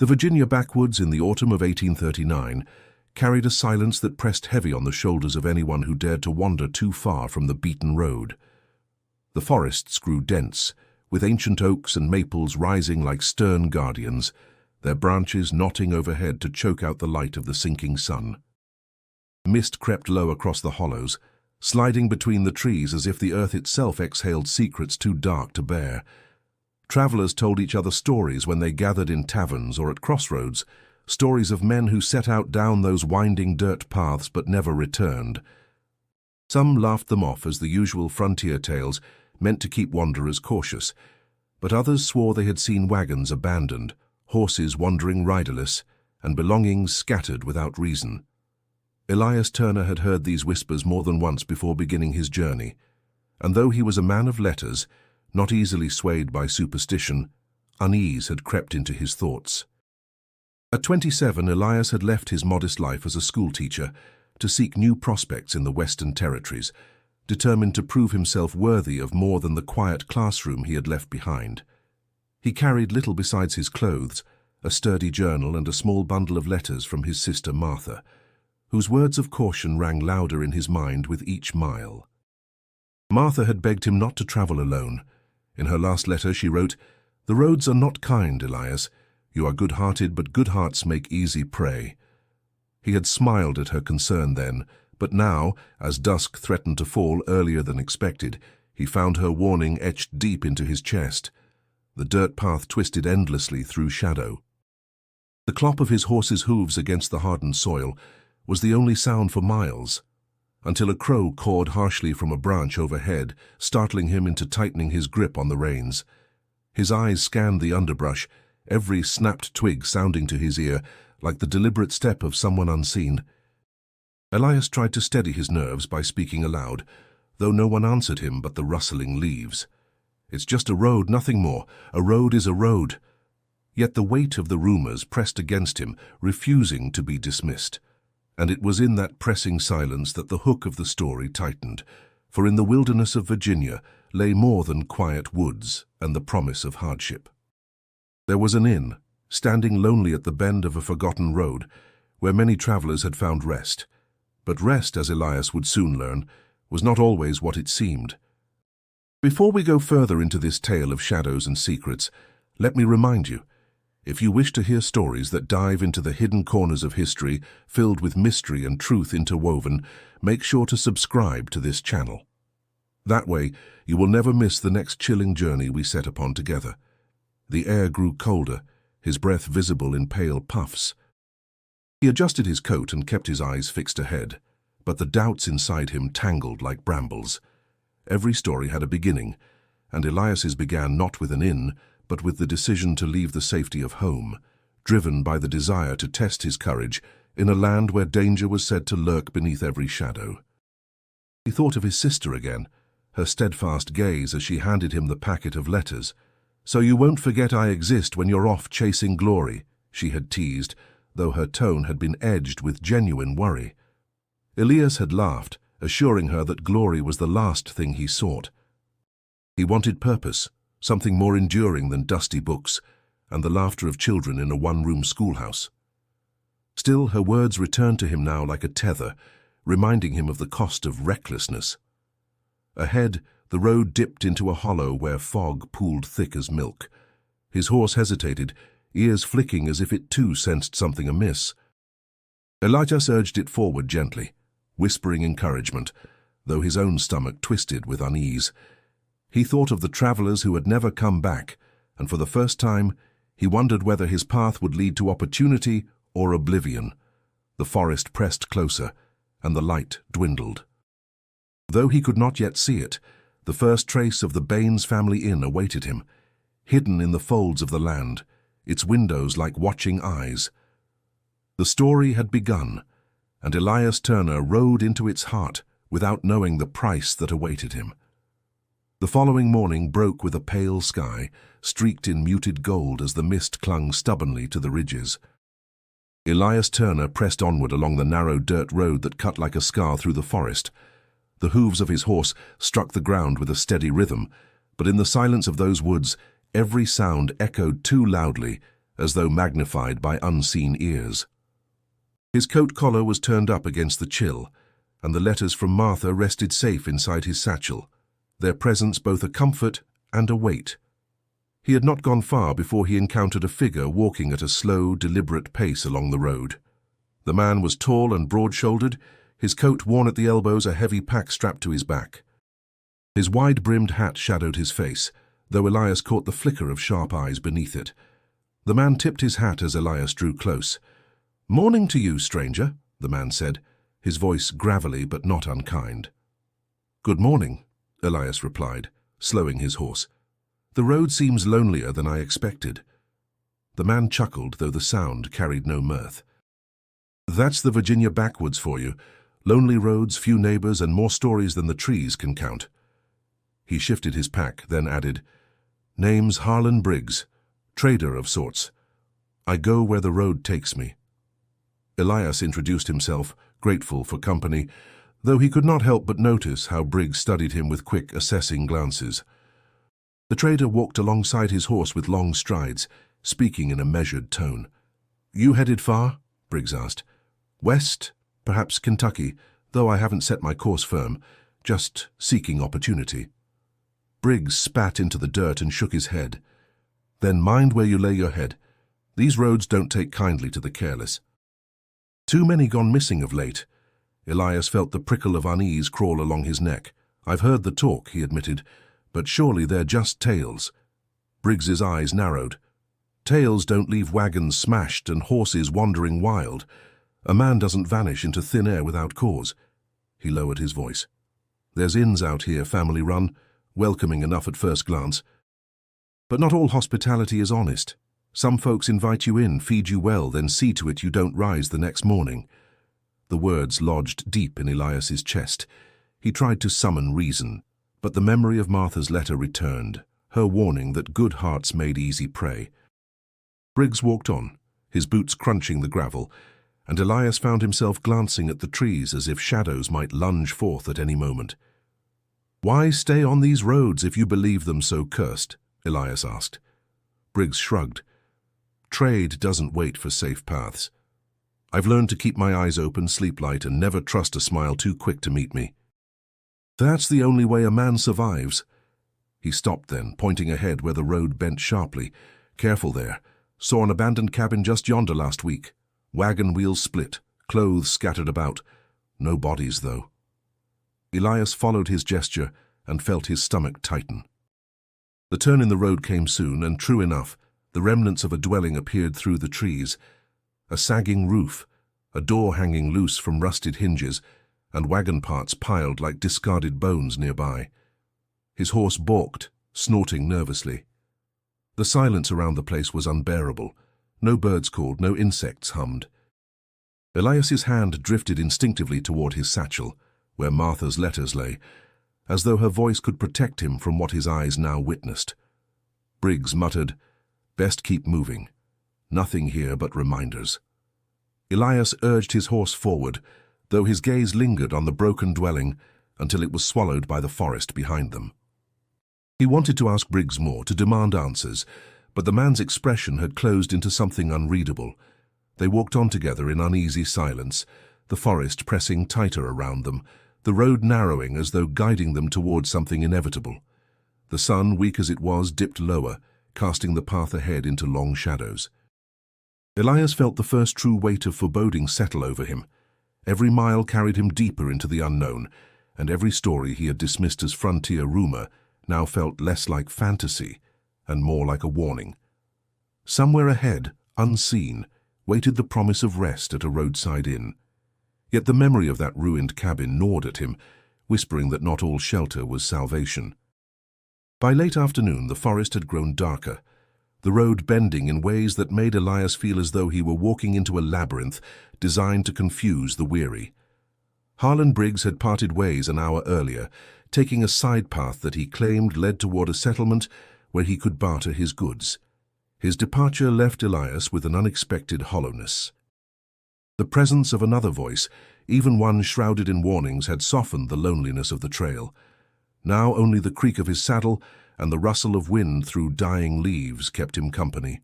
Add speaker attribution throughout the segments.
Speaker 1: The Virginia backwoods in the autumn of 1839 carried a silence that pressed heavy on the shoulders of anyone who dared to wander too far from the beaten road. The forests grew dense, with ancient oaks and maples rising like stern guardians, their branches knotting overhead to choke out the light of the sinking sun. Mist crept low across the hollows, sliding between the trees as if the earth itself exhaled secrets too dark to bear. Travelers told each other stories when they gathered in taverns or at crossroads, stories of men who set out down those winding dirt paths but never returned. Some laughed them off as the usual frontier tales meant to keep wanderers cautious, but others swore they had seen wagons abandoned, horses wandering riderless, and belongings scattered without reason. Elias Turner had heard these whispers more than once before beginning his journey, and though he was a man of letters, not easily swayed by superstition, unease had crept into his thoughts. At 27, Elias had left his modest life as a schoolteacher to seek new prospects in the Western Territories, determined to prove himself worthy of more than the quiet classroom he had left behind. He carried little besides his clothes, a sturdy journal and a small bundle of letters from his sister Martha, whose words of caution rang louder in his mind with each mile. Martha had begged him not to travel alone. In her last letter she wrote, "The roads are not kind, Elias. You are good-hearted, but good hearts make easy prey." He had smiled at her concern then, but now, as dusk threatened to fall earlier than expected, he found her warning etched deep into his chest. The dirt path twisted endlessly through shadow. The clop of his horse's hooves against the hardened soil was the only sound for miles, until a crow cawed harshly from a branch overhead, startling him into tightening his grip on the reins. His eyes scanned the underbrush, every snapped twig sounding to his ear like the deliberate step of someone unseen. Elias tried to steady his nerves by speaking aloud, though no one answered him but the rustling leaves. "It's just a road, nothing more. A road is a road." Yet the weight of the rumors pressed against him, refusing to be dismissed. And it was in that pressing silence that the hook of the story tightened, for in the wilderness of Virginia lay more than quiet woods and the promise of hardship. There was an inn, standing lonely at the bend of a forgotten road, where many travelers had found rest. But rest, as Elias would soon learn, was not always what it seemed. Before we go further into this tale of shadows and secrets, let me remind you, if you wish to hear stories that dive into the hidden corners of history, filled with mystery and truth interwoven, make sure to subscribe to this channel. That way, you will never miss the next chilling journey we set upon together. The air grew colder, his breath visible in pale puffs. He adjusted his coat and kept his eyes fixed ahead, but the doubts inside him tangled like brambles. Every story had a beginning, and Elias's began not with an inn, but with the decision to leave the safety of home, driven by the desire to test his courage in a land where danger was said to lurk beneath every shadow. He thought of his sister again, her steadfast gaze as she handed him the packet of letters. "So you won't forget I exist when you're off chasing glory," she had teased, though her tone had been edged with genuine worry. Elias had laughed, assuring her that glory was the last thing he sought. He wanted purpose, something more enduring than dusty books and the laughter of children in a one-room schoolhouse. Still, her words returned to him now like a tether, reminding him of the cost of recklessness. Ahead, the road dipped into a hollow where fog pooled thick as milk. His horse hesitated, ears flicking as if it too sensed something amiss. Elias urged it forward gently, whispering encouragement, though his own stomach twisted with unease. He thought of the travelers who had never come back, and for the first time, he wondered whether his path would lead to opportunity or oblivion. The forest pressed closer, and the light dwindled. Though he could not yet see it, the first trace of the Baines family inn awaited him, hidden in the folds of the land, its windows like watching eyes. The story had begun, and Elias Turner rode into its heart without knowing the price that awaited him. The following morning broke with a pale sky, streaked in muted gold as the mist clung stubbornly to the ridges. Elias Turner pressed onward along the narrow dirt road that cut like a scar through the forest. The hooves of his horse struck the ground with a steady rhythm, but in the silence of those woods, every sound echoed too loudly, as though magnified by unseen ears. His coat collar was turned up against the chill, and the letters from Martha rested safe inside his satchel, their presence both a comfort and a weight. He had not gone far before he encountered a figure walking at a slow, deliberate pace along the road. The man was tall and broad-shouldered, his coat worn at the elbows, a heavy pack strapped to his back. His wide-brimmed hat shadowed his face, though Elias caught the flicker of sharp eyes beneath it. The man tipped his hat as Elias drew close. "Morning to you, stranger," the man said, his voice gravelly but not unkind. "Good morning," Elias replied, slowing his horse. "The road seems lonelier than I expected." The man chuckled, though the sound carried no mirth. "That's the Virginia backwoods for you. Lonely roads, few neighbors, and more stories than the trees can count." He shifted his pack, then added, "Name's Harlan Briggs, trader of sorts. I go where the road takes me." Elias introduced himself, grateful for company, though he could not help but notice how Briggs studied him with quick, assessing glances. The trader walked alongside his horse with long strides, speaking in a measured tone. "You headed far?" Briggs asked. "West, perhaps Kentucky, though I haven't set my course firm, just seeking opportunity." Briggs spat into the dirt and shook his head. "Then mind where you lay your head. These roads don't take kindly to the careless." "Too many gone missing of late." Elias felt the prickle of unease crawl along his neck. "I've heard the talk," he admitted, "but surely they're just tales." Briggs's eyes narrowed. "Tales don't leave wagons smashed and horses wandering wild. A man doesn't vanish into thin air without cause." He lowered his voice. "There's inns out here, family-run, welcoming enough at first glance. But not all hospitality is honest. Some folks invite you in, feed you well, then see to it you don't rise the next morning." The words lodged deep in Elias's chest. He tried to summon reason, but the memory of Martha's letter returned, her warning that good hearts made easy prey. Briggs walked on, his boots crunching the gravel, and Elias found himself glancing at the trees as if shadows might lunge forth at any moment. "Why stay on these roads if you believe them so cursed?" Elias asked. Briggs shrugged. "Trade doesn't wait for safe paths. I've learned to keep my eyes open, sleep light, and never trust a smile too quick to meet me. That's the only way a man survives." He stopped then, pointing ahead where the road bent sharply. "Careful there. Saw an abandoned cabin just yonder last week. Wagon wheels split, clothes scattered about. No bodies, though." Elias followed his gesture and felt his stomach tighten. The turn in the road came soon, and true enough, the remnants of a dwelling appeared through the trees. A sagging roof, a door hanging loose from rusted hinges, and wagon parts piled like discarded bones nearby. His horse balked, snorting nervously. The silence around the place was unbearable. No birds called, no insects hummed. Elias's hand drifted instinctively toward his satchel, where Martha's letters lay, as though her voice could protect him from what his eyes now witnessed. Briggs muttered, "Best keep moving. Nothing here but reminders." Elias urged his horse forward, though his gaze lingered on the broken dwelling until it was swallowed by the forest behind them. He wanted to ask Briggs more, to demand answers, but the man's expression had closed into something unreadable. They walked on together in uneasy silence, the forest pressing tighter around them, the road narrowing as though guiding them towards something inevitable. The sun, weak as it was, dipped lower, casting the path ahead into long shadows. Elias felt the first true weight of foreboding settle over him. Every mile carried him deeper into the unknown, and every story he had dismissed as frontier rumor now felt less like fantasy and more like a warning. Somewhere ahead, unseen, waited the promise of rest at a roadside inn. Yet the memory of that ruined cabin gnawed at him, whispering that not all shelter was salvation. By late afternoon, the forest had grown darker, the road bending in ways that made Elias feel as though he were walking into a labyrinth designed to confuse the weary. Harlan Briggs had parted ways an hour earlier, taking a side path that he claimed led toward a settlement where he could barter his goods. His departure left Elias with an unexpected hollowness. The presence of another voice, even one shrouded in warnings, had softened the loneliness of the trail. Now only the creak of his saddle and the rustle of wind through dying leaves kept him company.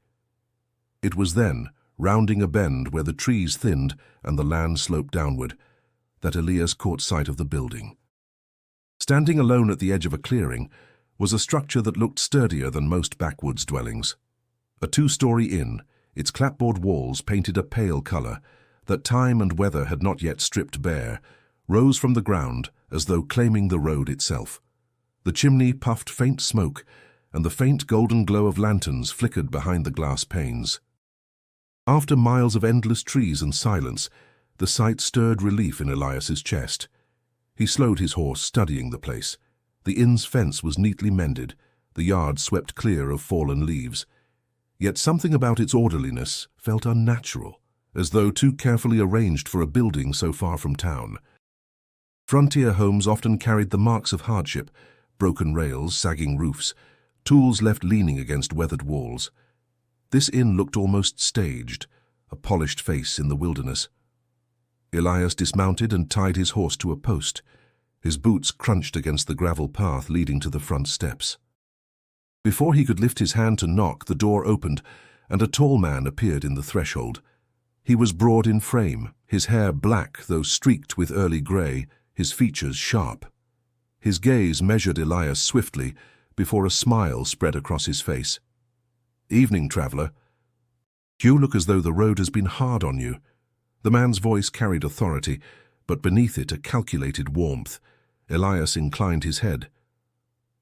Speaker 1: It was then, rounding a bend where the trees thinned and the land sloped downward, that Elias caught sight of the building. Standing alone at the edge of a clearing was a structure that looked sturdier than most backwoods dwellings. A two-story inn, its clapboard walls painted a pale color that time and weather had not yet stripped bare, rose from the ground as though claiming the road itself. The chimney puffed faint smoke, and the faint golden glow of lanterns flickered behind the glass panes. After miles of endless trees and silence, the sight stirred relief in Elias's chest. He slowed his horse, studying the place. The inn's fence was neatly mended, the yard swept clear of fallen leaves. Yet something about its orderliness felt unnatural, as though too carefully arranged for a building so far from town. Frontier homes often carried the marks of hardship: broken rails, sagging roofs, tools left leaning against weathered walls. This inn looked almost staged, a polished face in the wilderness. Elias dismounted and tied his horse to a post. His boots crunched against the gravel path leading to the front steps. Before he could lift his hand to knock, the door opened, and a tall man appeared in the threshold. He was broad in frame, his hair black though streaked with early grey, his features sharp. His gaze measured Elias swiftly before a smile spread across his face. "Evening, traveller. You look as though the road has been hard on you." The man's voice carried authority, but beneath it a calculated warmth. Elias inclined his head.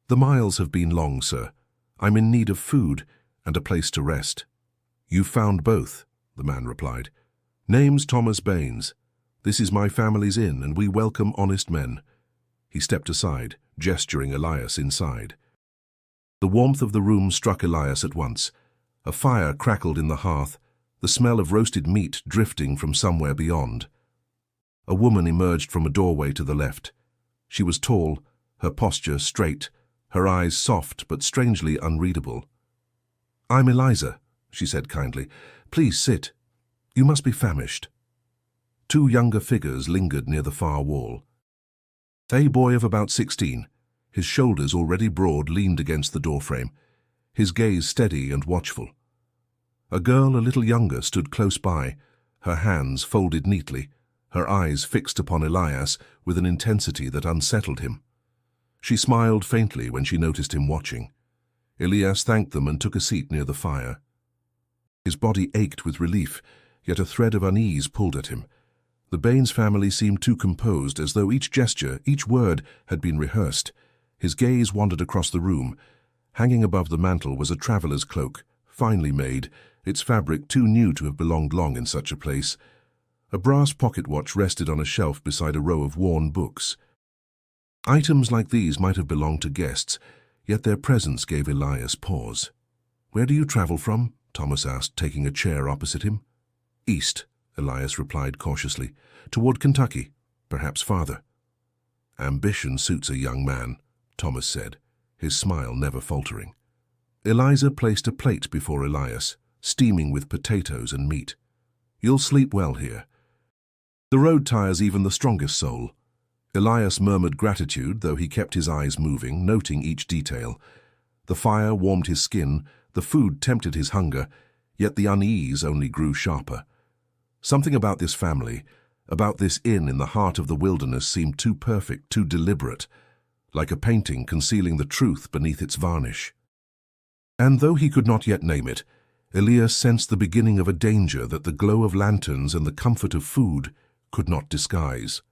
Speaker 1: "The miles have been long, sir. I'm in need of food and a place to rest." "You've found both," the man replied. "Name's Thomas Baines. This is my family's inn, and we welcome honest men." He stepped aside, gesturing Elias inside. The warmth of the room struck Elias at once. A fire crackled in the hearth, the smell of roasted meat drifting from somewhere beyond. A woman emerged from a doorway to the left. She was tall, her posture straight, her eyes soft but strangely unreadable. "I'm Eliza," she said kindly. "Please sit. You must be famished." Two younger figures lingered near the far wall. A boy of about 16, his shoulders already broad, leaned against the doorframe, his gaze steady and watchful. A girl a little younger stood close by, her hands folded neatly, her eyes fixed upon Elias with an intensity that unsettled him. She smiled faintly when she noticed him watching. Elias thanked them and took a seat near the fire. His body ached with relief, yet a thread of unease pulled at him. The Baines family seemed too composed, as though each gesture, each word, had been rehearsed. His gaze wandered across the room. Hanging above the mantel was a traveller's cloak, finely made, its fabric too new to have belonged long in such a place. A brass pocket watch rested on a shelf beside a row of worn books. Items like these might have belonged to guests, yet their presence gave Elias pause. "Where do you travel from?" Thomas asked, taking a chair opposite him. "East," Elias replied cautiously. "Toward Kentucky, perhaps farther." "Ambition suits a young man," Thomas said, his smile never faltering. Eliza placed a plate before Elias, steaming with potatoes and meat. "You'll sleep well here. The road tires even the strongest soul." Elias murmured gratitude, though he kept his eyes moving, noting each detail. The fire warmed his skin, the food tempted his hunger, yet the unease only grew sharper. Something about this family, about this inn in the heart of the wilderness, seemed too perfect, too deliberate, like a painting concealing the truth beneath its varnish. And though he could not yet name it, Elias sensed the beginning of a danger that the glow of lanterns and the comfort of food could not disguise.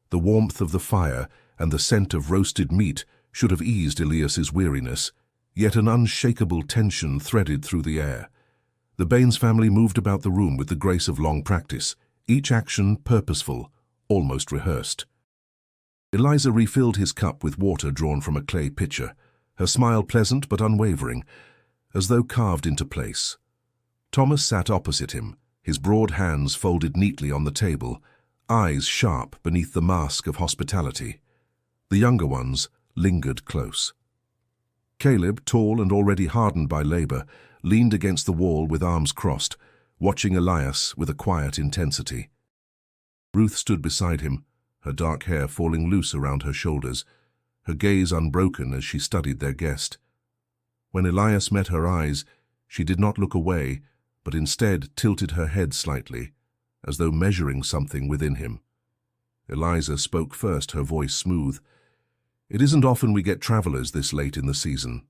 Speaker 1: The warmth of the fire and the scent of roasted meat should have eased Elias's weariness, yet an unshakable tension threaded through the air. The Baines family moved about the room with the grace of long practice, each action purposeful, almost rehearsed. Eliza refilled his cup with water drawn from a clay pitcher, her smile pleasant but unwavering, as though carved into place. Thomas sat opposite him, his broad hands folded neatly on the table, eyes sharp beneath the mask of hospitality. The younger ones lingered close. Caleb, tall and already hardened by labor, leaned against the wall with arms crossed, watching Elias with a quiet intensity. Ruth stood beside him, her dark hair falling loose around her shoulders, her gaze unbroken as she studied their guest. When Elias met her eyes, she did not look away, but instead tilted her head slightly, as though measuring something within him. Eliza spoke first, her voice smooth. "It isn't often we get travelers this late in the season.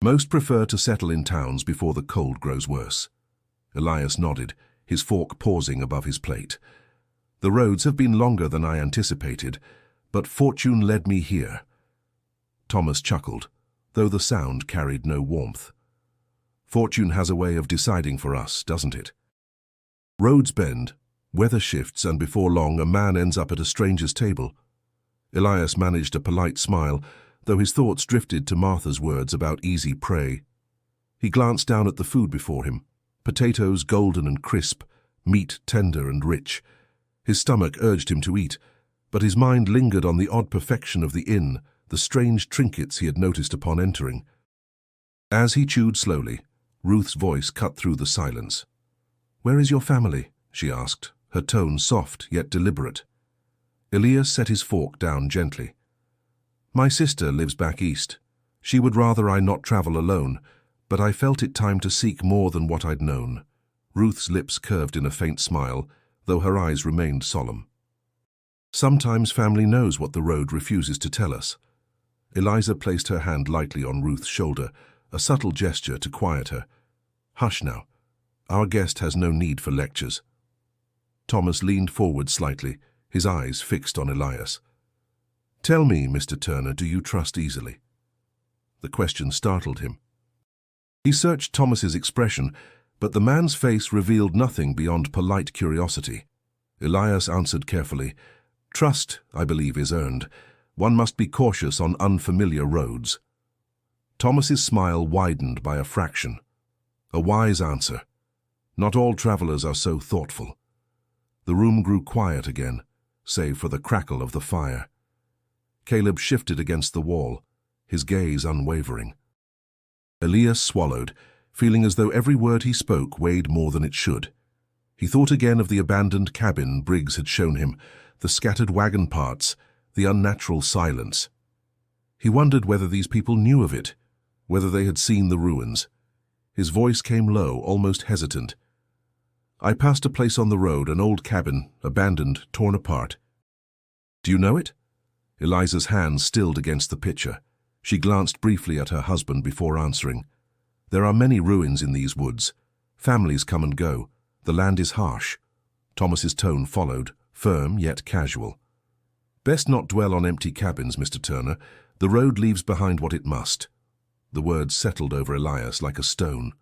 Speaker 1: Most prefer to settle in towns before the cold grows worse." Elias nodded, his fork pausing above his plate. "The roads have been longer than I anticipated, but fortune led me here." Thomas chuckled, though the sound carried no warmth. "Fortune has a way of deciding for us, doesn't it? Roads bend, weather shifts, and before long a man ends up at a stranger's table." Elias managed a polite smile, though his thoughts drifted to Martha's words about easy prey. He glanced down at the food before him, potatoes golden and crisp, meat tender and rich. His stomach urged him to eat, but his mind lingered on the odd perfection of the inn, the strange trinkets he had noticed upon entering. As he chewed slowly, Ruth's voice cut through the silence. "Where is your family?" she asked, her tone soft yet deliberate. Elias set his fork down gently. "My sister lives back east. She would rather I not travel alone, but I felt it time to seek more than what I'd known." Ruth's lips curved in a faint smile, though her eyes remained solemn. "Sometimes family knows what the road refuses to tell us." Eliza placed her hand lightly on Ruth's shoulder, a subtle gesture to quiet her. "Hush now. Our guest has no need for lectures." Thomas leaned forward slightly, his eyes fixed on Elias. "Tell me, Mr. Turner, do you trust easily?" The question startled him. He searched Thomas's expression, but the man's face revealed nothing beyond polite curiosity. Elias answered carefully, "Trust, I believe, is earned. One must be cautious on unfamiliar roads." Thomas's smile widened by a fraction. A wise answer. Not all travelers are so thoughtful. The room grew quiet again, save for the crackle of the fire. Caleb shifted against the wall, his gaze unwavering. Elias swallowed, feeling as though every word he spoke weighed more than it should. He thought again of the abandoned cabin Briggs had shown him, the scattered wagon parts, the unnatural silence. He wondered whether these people knew of it, whether they had seen the ruins. His voice came low, almost hesitant. "I passed a place on the road, an old cabin, abandoned, torn apart." "Do you know it?" Eliza's hand stilled against the picture. She glanced briefly at her husband before answering. "There are many ruins in these woods. Families come and go. The land is harsh." Thomas's tone followed, firm yet casual. "Best not dwell on empty cabins, Mr. Turner. The road leaves behind what it must." The words settled over Elias like a stone.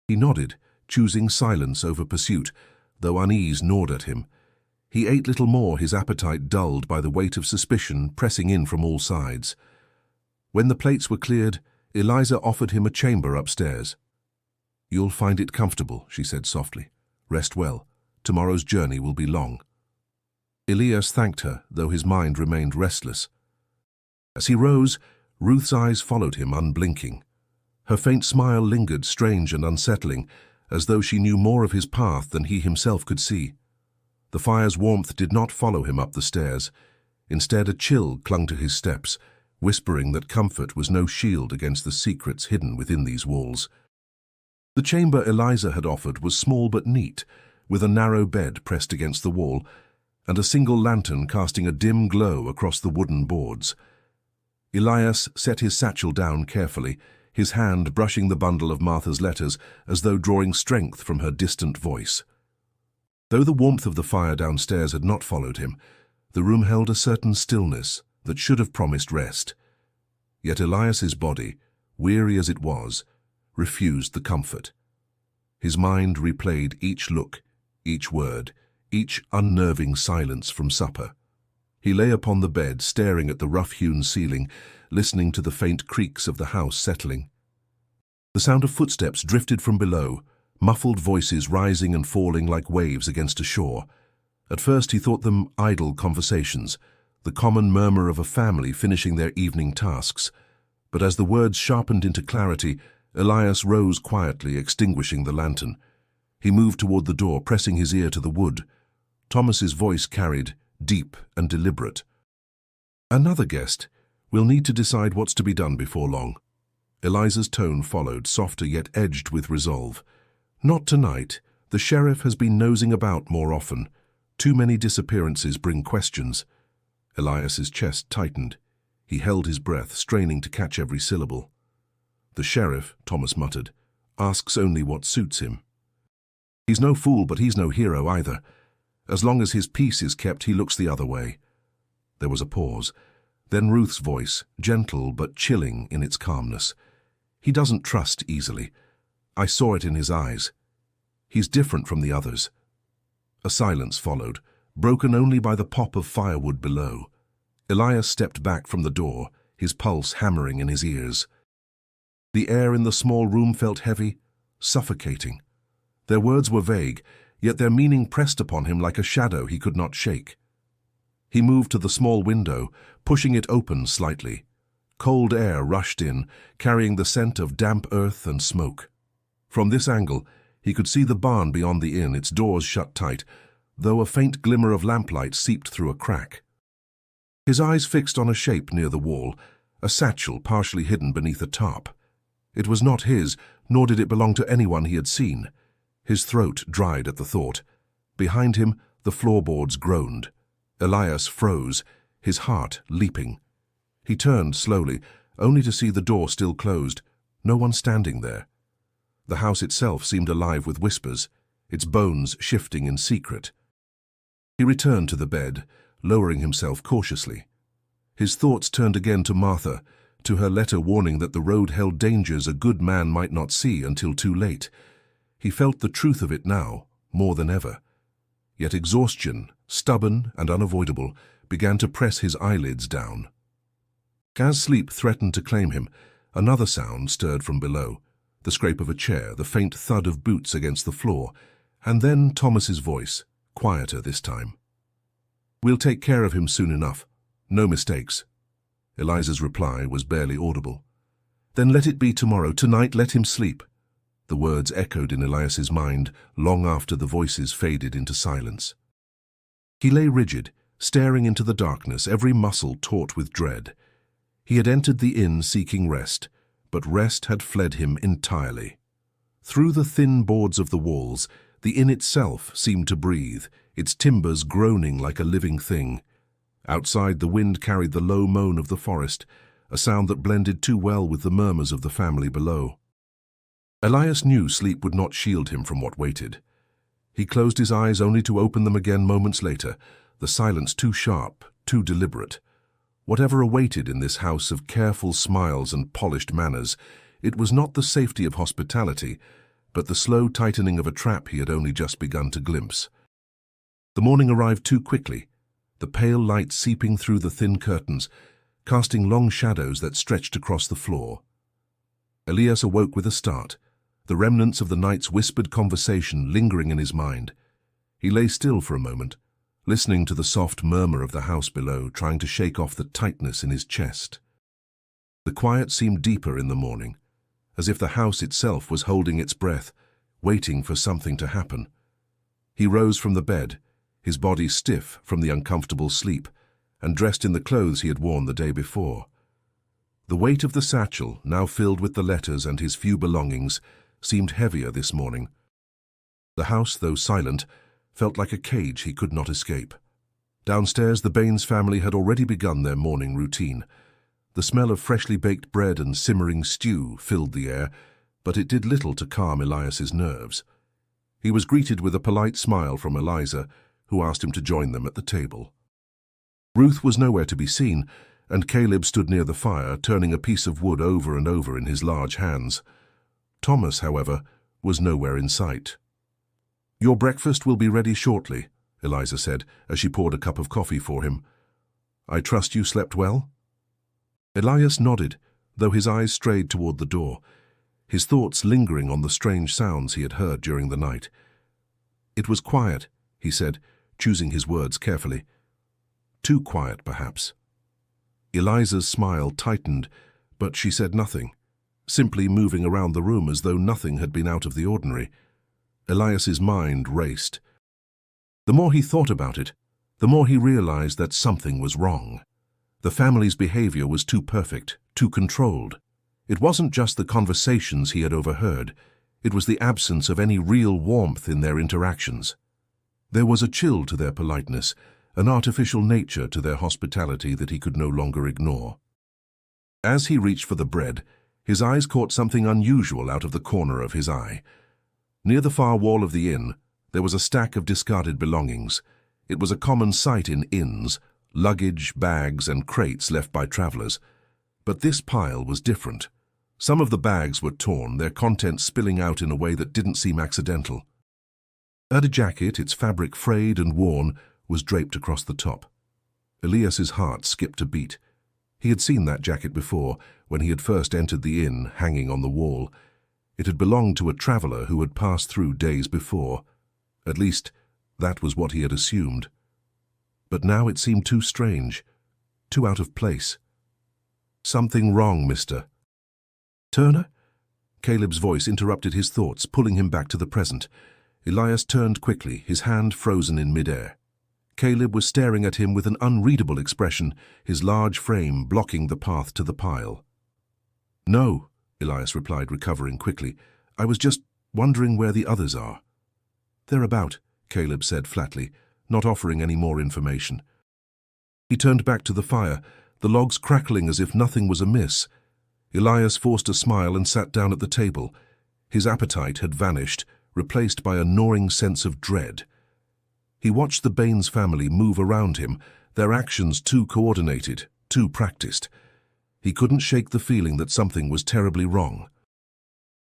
Speaker 1: He nodded, choosing silence over pursuit, though unease gnawed at him. He ate little more, his appetite dulled by the weight of suspicion pressing in from all sides. When the plates were cleared, Eliza offered him a chamber upstairs. "You'll find it comfortable," she said softly. "Rest well. Tomorrow's journey will be long." Elias thanked her, though his mind remained restless. As he rose, Ruth's eyes followed him unblinking. Her faint smile lingered, strange and unsettling, as though she knew more of his path than he himself could see. The fire's warmth did not follow him up the stairs. Instead, a chill clung to his steps, whispering that comfort was no shield against the secrets hidden within these walls. The chamber Eliza had offered was small but neat, with a narrow bed pressed against the wall, and a single lantern casting a dim glow across the wooden boards. Elias set his satchel down carefully, his hand brushing the bundle of Martha's letters as though drawing strength from her distant voice. Though the warmth of the fire downstairs had not followed him, the room held a certain stillness that should have promised rest. Yet Elias's body, weary as it was, refused the comfort. His mind replayed each look, each word, each unnerving silence from supper. He lay upon the bed, staring at the rough-hewn ceiling, listening to the faint creaks of the house settling. The sound of footsteps drifted from below, muffled voices rising and falling like waves against a shore. At first he thought them idle conversations, the common murmur of a family finishing their evening tasks. But as the words sharpened into clarity, Elias rose quietly, extinguishing the lantern. He moved toward the door, pressing his ear to the wood. Thomas's voice carried, deep and deliberate. "Another guest. We'll need to decide what's to be done before long." Eliza's tone followed, softer yet edged with resolve. Not tonight. The sheriff has been nosing about more often. Too many disappearances bring questions. Elias's chest tightened. He held his breath, straining to catch every syllable. The sheriff, Thomas muttered, asks only what suits him. He's no fool, but he's no hero either. As long as his peace is kept, he looks the other way. There was a pause. Then Ruth's voice, gentle but chilling in its calmness. He doesn't trust easily. I saw it in his eyes. He's different from the others. A silence followed, broken only by the pop of firewood below. Elias stepped back from the door, his pulse hammering in his ears. The air in the small room felt heavy, suffocating. Their words were vague, yet their meaning pressed upon him like a shadow he could not shake. He moved to the small window, pushing it open slightly. Cold air rushed in, carrying the scent of damp earth and smoke. From this angle, he could see the barn beyond the inn, its doors shut tight, though a faint glimmer of lamplight seeped through a crack. His eyes fixed on a shape near the wall, a satchel partially hidden beneath a tarp. It was not his, nor did it belong to anyone he had seen. His throat dried at the thought. Behind him, the floorboards groaned. Elias froze, his heart leaping. He turned slowly, only to see the door still closed, no one standing there. The house itself seemed alive with whispers, its bones shifting in secret. He returned to the bed, lowering himself cautiously. His thoughts turned again to Martha, to her letter warning that the road held dangers a good man might not see until too late. He felt the truth of it now, more than ever. Yet exhaustion, stubborn and unavoidable, began to press his eyelids down. As sleep threatened to claim him, another sound stirred from below, the scrape of a chair, the faint thud of boots against the floor, and then Thomas's voice, quieter this time. "We'll take care of him soon enough. No mistakes." Eliza's reply was barely audible. "Then let it be tomorrow. Tonight let him sleep." The words echoed in Elias's mind long after the voices faded into silence. He lay rigid, staring into the darkness, every muscle taut with dread. He had entered the inn seeking rest, but rest had fled him entirely. Through the thin boards of the walls, the inn itself seemed to breathe, its timbers groaning like a living thing. Outside, the wind carried the low moan of the forest, a sound that blended too well with the murmurs of the family below. Elias knew sleep would not shield him from what waited. He closed his eyes only to open them again moments later, the silence too sharp, too deliberate. Whatever awaited in this house of careful smiles and polished manners, it was not the safety of hospitality, but the slow tightening of a trap he had only just begun to glimpse. The morning arrived too quickly, the pale light seeping through the thin curtains, casting long shadows that stretched across the floor. Elias awoke with a start, the remnants of the night's whispered conversation lingering in his mind. He lay still for a moment, listening to the soft murmur of the house below, trying to shake off the tightness in his chest. The quiet seemed deeper in the morning, as if the house itself was holding its breath, waiting for something to happen. He rose from the bed, his body stiff from the uncomfortable sleep, and dressed in the clothes he had worn the day before. The weight of the satchel, now filled with the letters and his few belongings, seemed heavier this morning. The house, though silent, felt like a cage he could not escape. Downstairs, the Baines family had already begun their morning routine. The smell of freshly baked bread and simmering stew filled the air, but it did little to calm Elias's nerves. He was greeted with a polite smile from Eliza, who asked him to join them at the table. Ruth was nowhere to be seen, and Caleb stood near the fire, turning a piece of wood over and over in his large hands. Thomas, however, was nowhere in sight. "Your breakfast will be ready shortly," Eliza said, as she poured a cup of coffee for him. "I trust you slept well?" Elias nodded, though his eyes strayed toward the door, his thoughts lingering on the strange sounds he had heard during the night. "It was quiet," he said, choosing his words carefully. "Too quiet, perhaps." Eliza's smile tightened, but she said nothing, simply moving around the room as though nothing had been out of the ordinary. Elias's mind raced. The more he thought about it, the more he realized that something was wrong. The family's behavior was too perfect, too controlled. It wasn't just the conversations he had overheard. It was the absence of any real warmth in their interactions. There was a chill to their politeness, an artificial nature to their hospitality that he could no longer ignore. As he reached for the bread, his eyes caught something unusual out of the corner of his eye. Near the far wall of the inn, there was a stack of discarded belongings. It was a common sight in inns, luggage, bags, and crates left by travelers. But this pile was different. Some of the bags were torn, their contents spilling out in a way that didn't seem accidental. A jacket, its fabric frayed and worn, was draped across the top. Elias's heart skipped a beat. He had seen that jacket before, when he had first entered the inn, hanging on the wall. It had belonged to a traveler who had passed through days before. At least, that was what he had assumed. But now it seemed too strange, too out of place. "Something wrong, mister." "Turner?" Caleb's voice interrupted his thoughts, pulling him back to the present. Elias turned quickly, his hand frozen in midair. Caleb was staring at him with an unreadable expression, his large frame blocking the path to the pile. "No," Elias replied, recovering quickly. "I was just wondering where the others are." "They're about," Caleb said flatly, not offering any more information. He turned back to the fire, the logs crackling as if nothing was amiss. Elias forced a smile and sat down at the table. His appetite had vanished, replaced by a gnawing sense of dread. He watched the Baines family move around him, their actions too coordinated, too practiced. He couldn't shake the feeling that something was terribly wrong.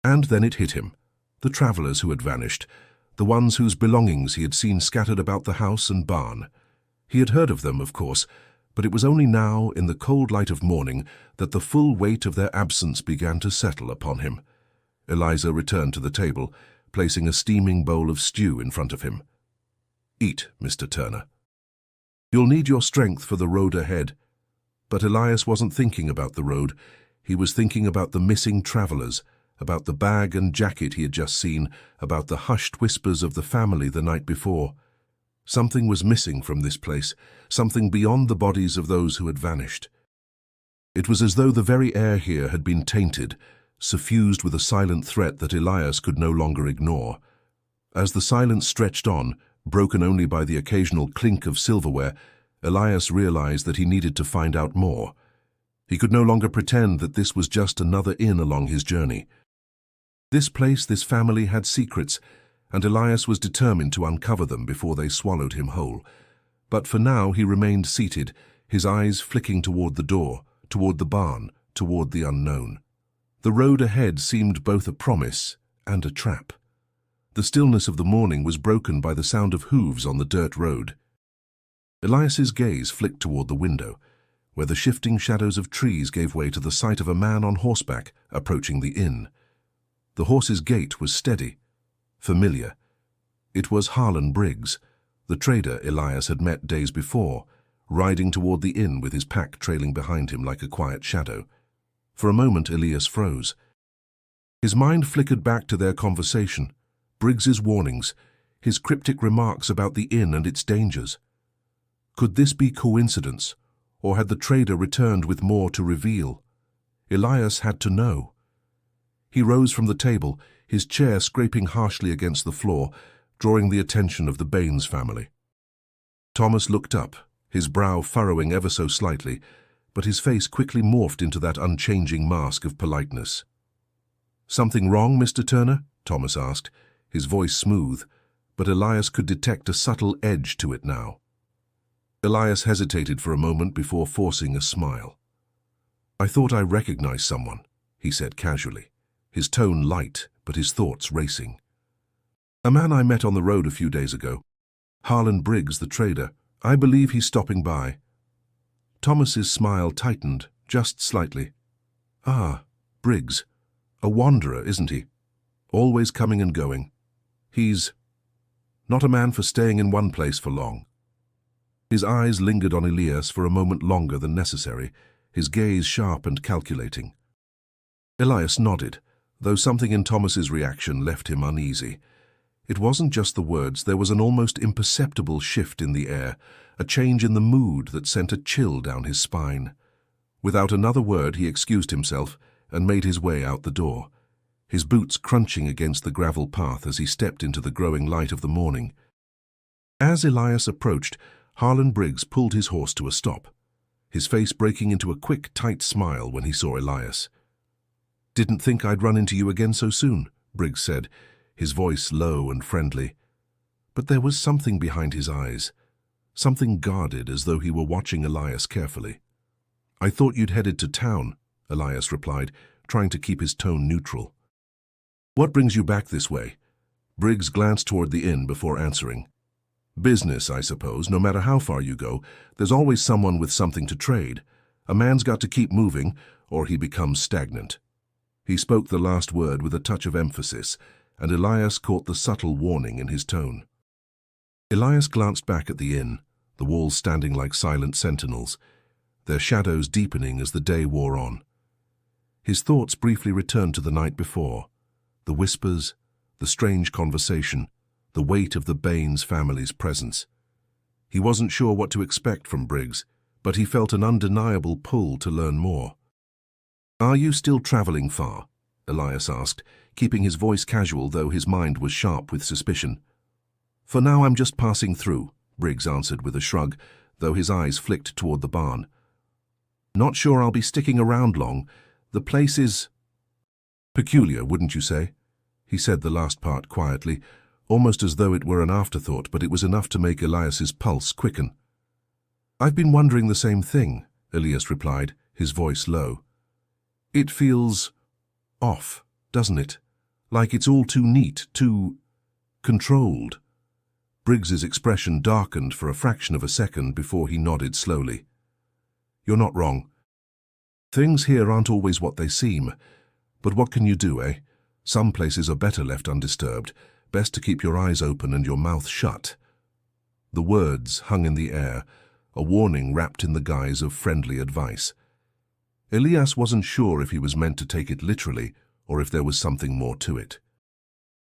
Speaker 1: And then it hit him. The travelers who had vanished, the ones whose belongings he had seen scattered about the house and barn. He had heard of them, of course, but it was only now, in the cold light of morning, that the full weight of their absence began to settle upon him. Eliza returned to the table, placing a steaming bowl of stew in front of him. "Eat, Mr. Turner. You'll need your strength for the road ahead." But Elias wasn't thinking about the road. He was thinking about the missing travelers, about the bag and jacket he had just seen, about the hushed whispers of the family the night before. Something was missing from this place, something beyond the bodies of those who had vanished. It was as though the very air here had been tainted, suffused with a silent threat that Elias could no longer ignore. As the silence stretched on, broken only by the occasional clink of silverware, Elias realized that he needed to find out more. He could no longer pretend that this was just another inn along his journey. This place, this family had secrets, and Elias was determined to uncover them before they swallowed him whole. But for now he remained seated, his eyes flicking toward the door, toward the barn, toward the unknown. The road ahead seemed both a promise and a trap. The stillness of the morning was broken by the sound of hooves on the dirt road. Elias's gaze flicked toward the window, where the shifting shadows of trees gave way to the sight of a man on horseback approaching the inn. The horse's gait was steady, familiar. It was Harlan Briggs, the trader Elias had met days before, riding toward the inn with his pack trailing behind him like a quiet shadow. For a moment Elias froze. His mind flickered back to their conversation, Briggs's warnings, his cryptic remarks about the inn and its dangers. Could this be coincidence, or had the trader returned with more to reveal? Elias had to know. He rose from the table, his chair scraping harshly against the floor, drawing the attention of the Baines family. Thomas looked up, his brow furrowing ever so slightly, but his face quickly morphed into that unchanging mask of politeness. "Something wrong, Mr. Turner?" Thomas asked, his voice smooth, but Elias could detect a subtle edge to it now. Elias hesitated for a moment before forcing a smile. "I thought I recognized someone," he said casually, his tone light but his thoughts racing. "A man I met on the road a few days ago. Harlan Briggs, the trader. I believe he's stopping by." Thomas's smile tightened, just slightly. "Ah, Briggs. A wanderer, isn't he? Always coming and going. He's not a man for staying in one place for long." His eyes lingered on Elias for a moment longer than necessary, his gaze sharp and calculating. Elias nodded, though something in Thomas's reaction left him uneasy. It wasn't just the words, there was an almost imperceptible shift in the air, a change in the mood that sent a chill down his spine. Without another word he excused himself and made his way out the door. his boots crunching against the gravel path as he stepped into the growing light of the morning. As Elias approached, Harlan Briggs pulled his horse to a stop, his face breaking into a quick, tight smile when he saw Elias. "Didn't think I'd run into you again so soon," Briggs said, his voice low and friendly. But there was something behind his eyes, something guarded as though he were watching Elias carefully. "I thought you'd headed to town," Elias replied, trying to keep his tone neutral. "What brings you back this way?" Briggs glanced toward the inn before answering. "Business, I suppose. No matter how far you go, there's always someone with something to trade. A man's got to keep moving, or he becomes stagnant." He spoke the last word with a touch of emphasis, and Elias caught the subtle warning in his tone. Elias glanced back at the inn, the walls standing like silent sentinels, their shadows deepening as the day wore on. His thoughts briefly returned to the night before, the whispers, the strange conversation, the weight of the Baines family's presence. He wasn't sure what to expect from Briggs, but he felt an undeniable pull to learn more. "Are you still traveling far?" Elias asked, keeping his voice casual though his mind was sharp with suspicion. "For now I'm just passing through," Briggs answered with a shrug, though his eyes flicked toward the barn. "Not sure I'll be sticking around long. The place is peculiar, wouldn't you say?" He said the last part quietly, almost as though it were an afterthought, but it was enough to make Elias's pulse quicken. "I've been wondering the same thing," Elias replied, his voice low. "It feels off, doesn't it? Like it's all too neat, too controlled." Briggs's expression darkened for a fraction of a second before he nodded slowly. "You're not wrong. Things here aren't always what they seem. But what can you do, eh? Some places are better left undisturbed. Best to keep your eyes open and your mouth shut." The words hung in the air, a warning wrapped in the guise of friendly advice. Elias wasn't sure if he was meant to take it literally or if there was something more to it.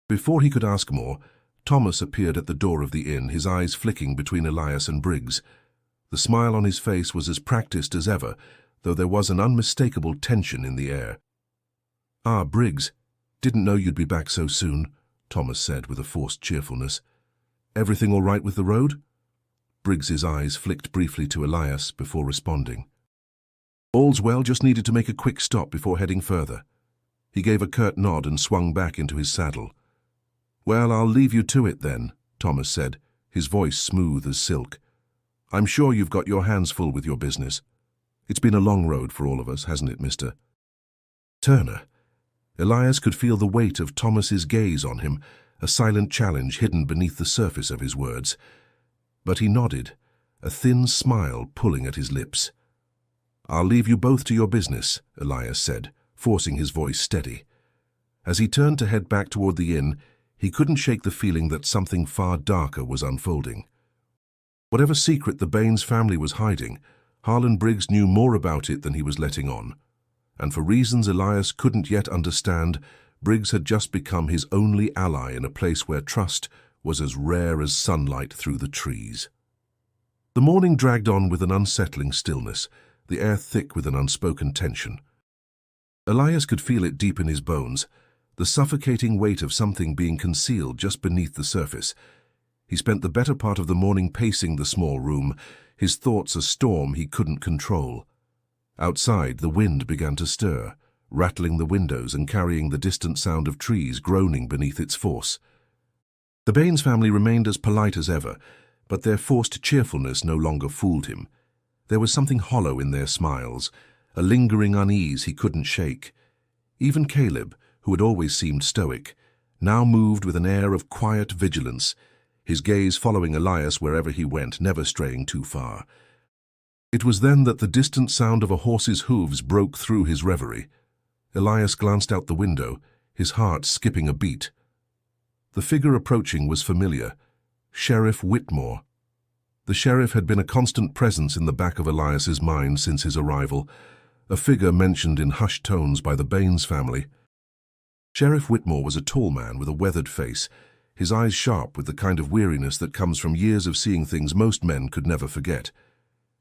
Speaker 1: Before he could ask more, Thomas appeared at the door of the inn, his eyes flicking between Elias and Briggs. The smile on his face was as practiced as ever, though there was an unmistakable tension in the air. "Ah, Briggs, didn't know you'd be back so soon," Thomas said with a forced cheerfulness. "Everything all right with the road?" Briggs's eyes flicked briefly to Elias before responding. "All's well, just needed to make a quick stop before heading further." He gave a curt nod and swung back into his saddle. "Well, I'll leave you to it then," Thomas said, his voice smooth as silk. "I'm sure you've got your hands full with your business. It's been a long road for all of us, hasn't it, Mr. Turner?" Elias could feel the weight of Thomas's gaze on him, a silent challenge hidden beneath the surface of his words. But he nodded, a thin smile pulling at his lips. "I'll leave you both to your business," Elias said, forcing his voice steady. As he turned to head back toward the inn, he couldn't shake the feeling that something far darker was unfolding. Whatever secret the Baines family was hiding, Harlan Briggs knew more about it than he was letting on. And for reasons Elias couldn't yet understand, Briggs had just become his only ally in a place where trust was as rare as sunlight through the trees. The morning dragged on with an unsettling stillness, the air thick with an unspoken tension. Elias could feel it deep in his bones, the suffocating weight of something being concealed just beneath the surface. He spent the better part of the morning pacing the small room, his thoughts a storm he couldn't control. Outside, the wind began to stir, rattling the windows and carrying the distant sound of trees groaning beneath its force. The Baines family remained as polite as ever, but their forced cheerfulness no longer fooled him. There was something hollow in their smiles, a lingering unease he couldn't shake. Even Caleb, who had always seemed stoic, now moved with an air of quiet vigilance, his gaze following Elias wherever he went, never straying too far. It was then that the distant sound of a horse's hooves broke through his reverie. Elias glanced out the window, his heart skipping a beat. The figure approaching was familiar, Sheriff Whitmore. The sheriff had been a constant presence in the back of Elias's mind since his arrival, a figure mentioned in hushed tones by the Baines family. Sheriff Whitmore was a tall man with a weathered face, his eyes sharp with the kind of weariness that comes from years of seeing things most men could never forget.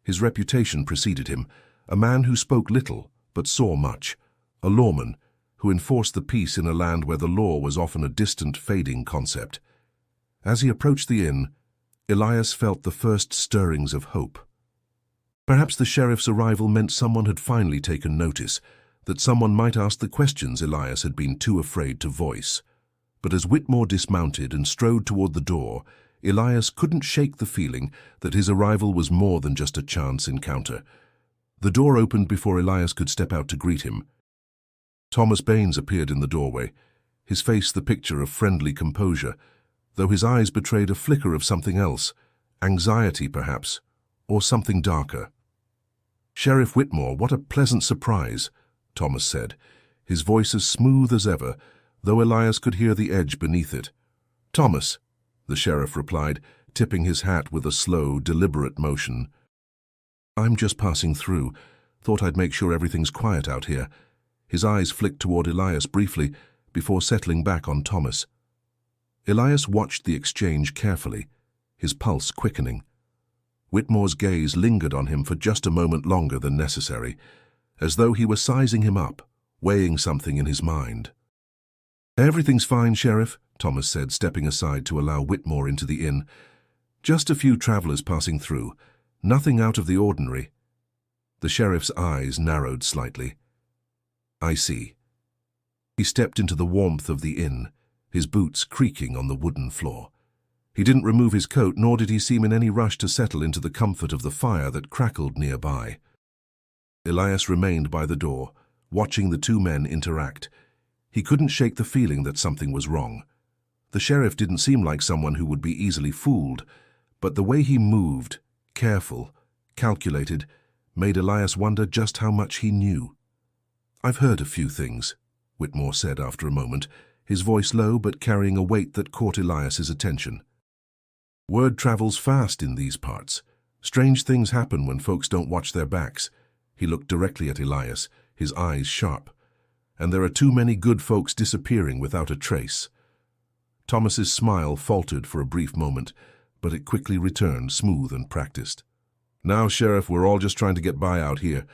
Speaker 1: His reputation preceded him, a man who spoke little but saw much, a lawman, who enforced the peace in a land where the law was often a distant, fading concept. As he approached the inn, Elias felt the first stirrings of hope. Perhaps the sheriff's arrival meant someone had finally taken notice, that someone might ask the questions Elias had been too afraid to voice. But as Whitmore dismounted and strode toward the door, Elias couldn't shake the feeling that his arrival was more than just a chance encounter. The door opened before Elias could step out to greet him. Thomas Baines appeared in the doorway, his face the picture of friendly composure, though his eyes betrayed a flicker of something else, anxiety perhaps, or something darker. "Sheriff Whitmore, what a pleasant surprise," Thomas said, his voice as smooth as ever, though Elias could hear the edge beneath it. "Thomas," the sheriff replied, tipping his hat with a slow, deliberate motion. "I'm just passing through. Thought I'd make sure everything's quiet out here." His eyes flicked toward Elias briefly, before settling back on Thomas. Elias watched the exchange carefully, his pulse quickening. Whitmore's gaze lingered on him for just a moment longer than necessary, as though he were sizing him up, weighing something in his mind. "Everything's fine, Sheriff," Thomas said, stepping aside to allow Whitmore into the inn. "Just a few travelers passing through. Nothing out of the ordinary." The sheriff's eyes narrowed slightly. "I see." He stepped into the warmth of the inn, his boots creaking on the wooden floor. He didn't remove his coat, nor did he seem in any rush to settle into the comfort of the fire that crackled nearby. Elias remained by the door, watching the two men interact. He couldn't shake the feeling that something was wrong. The sheriff didn't seem like someone who would be easily fooled, but the way he moved, careful, calculated, made Elias wonder just how much he knew. "I've heard a few things," Whitmore said after a moment, his voice low but carrying a weight that caught Elias's attention. "Word travels fast in these parts. Strange things happen when folks don't watch their backs." He looked directly at Elias, his eyes sharp. "And there are too many good folks disappearing without a trace." Thomas's smile faltered for a brief moment, but it quickly returned, smooth and practiced. "Now, Sheriff, we're all just trying to get by out here.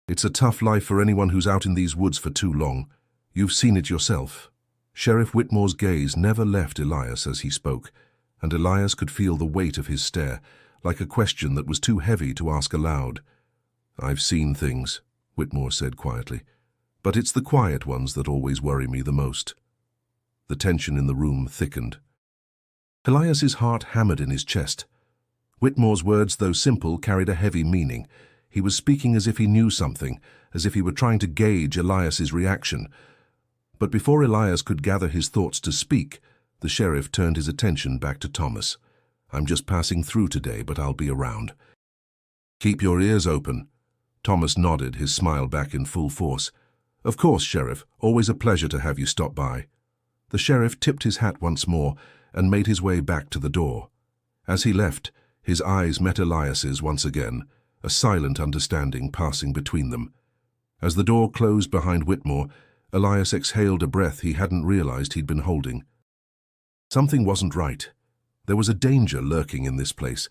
Speaker 1: It's a tough life for anyone who's out in these woods for too long. You've seen it yourself." Sheriff Whitmore's gaze never left Elias as he spoke, and Elias could feel the weight of his stare, like a question that was too heavy to ask aloud. "I've seen things," Whitmore said quietly, "but it's the quiet ones that always worry me the most." The tension in the room thickened. Elias's heart hammered in his chest. Whitmore's words, though simple, carried a heavy meaning. He was speaking as if he knew something, as if he were trying to gauge Elias's reaction. But before Elias could gather his thoughts to speak, the sheriff turned his attention back to Thomas. "I'm just passing through today, but I'll be around." "Keep your ears open." Thomas nodded, his smile back in full force. "Of course, Sheriff. Always a pleasure to have you stop by." The sheriff tipped his hat once more and made his way back to the door. As he left, his eyes met Elias's once again, a silent understanding passing between them. As the door closed behind Whitmore, Elias exhaled a breath he hadn't realized he'd been holding. Something wasn't right. There was a danger lurking in this place,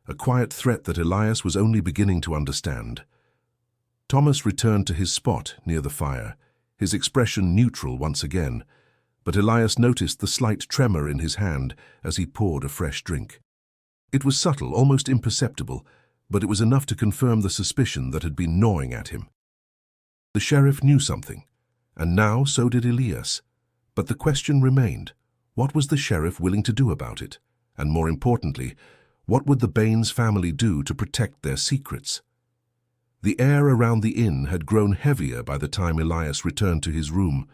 Speaker 1: a quiet threat that Elias was only beginning to understand. Thomas returned to his spot near the fire, his expression neutral once again, but Elias noticed the slight tremor in his hand as he poured a fresh drink. It was subtle, almost imperceptible, but it was enough to confirm the suspicion that had been gnawing at him. The sheriff knew something, and now so did Elias. But the question remained, what was the sheriff willing to do about it? And more importantly, what would the Baines family do to protect their secrets? The air around the inn had grown heavier by the time Elias returned to his room.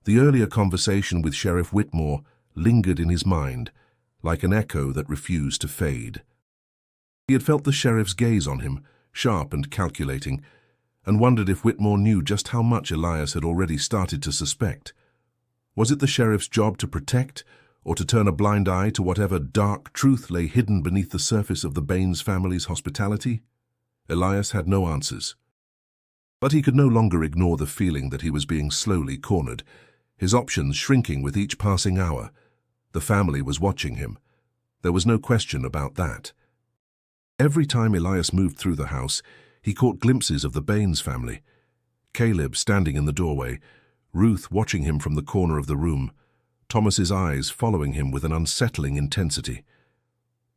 Speaker 1: The earlier conversation with Sheriff Whitmore lingered in his mind, like an echo that refused to fade. He had felt the sheriff's gaze on him, sharp and calculating, and wondered if Whitmore knew just how much Elias had already started to suspect. Was it the sheriff's job to protect, or to turn a blind eye to whatever dark truth lay hidden beneath the surface of the Baines family's hospitality? Elias had no answers. But he could no longer ignore the feeling that he was being slowly cornered, his options shrinking with each passing hour. The family was watching him. There was no question about that. Every time Elias moved through the house, he caught glimpses of the Baines family. Caleb standing in the doorway, Ruth watching him from the corner of the room, Thomas's eyes following him with an unsettling intensity.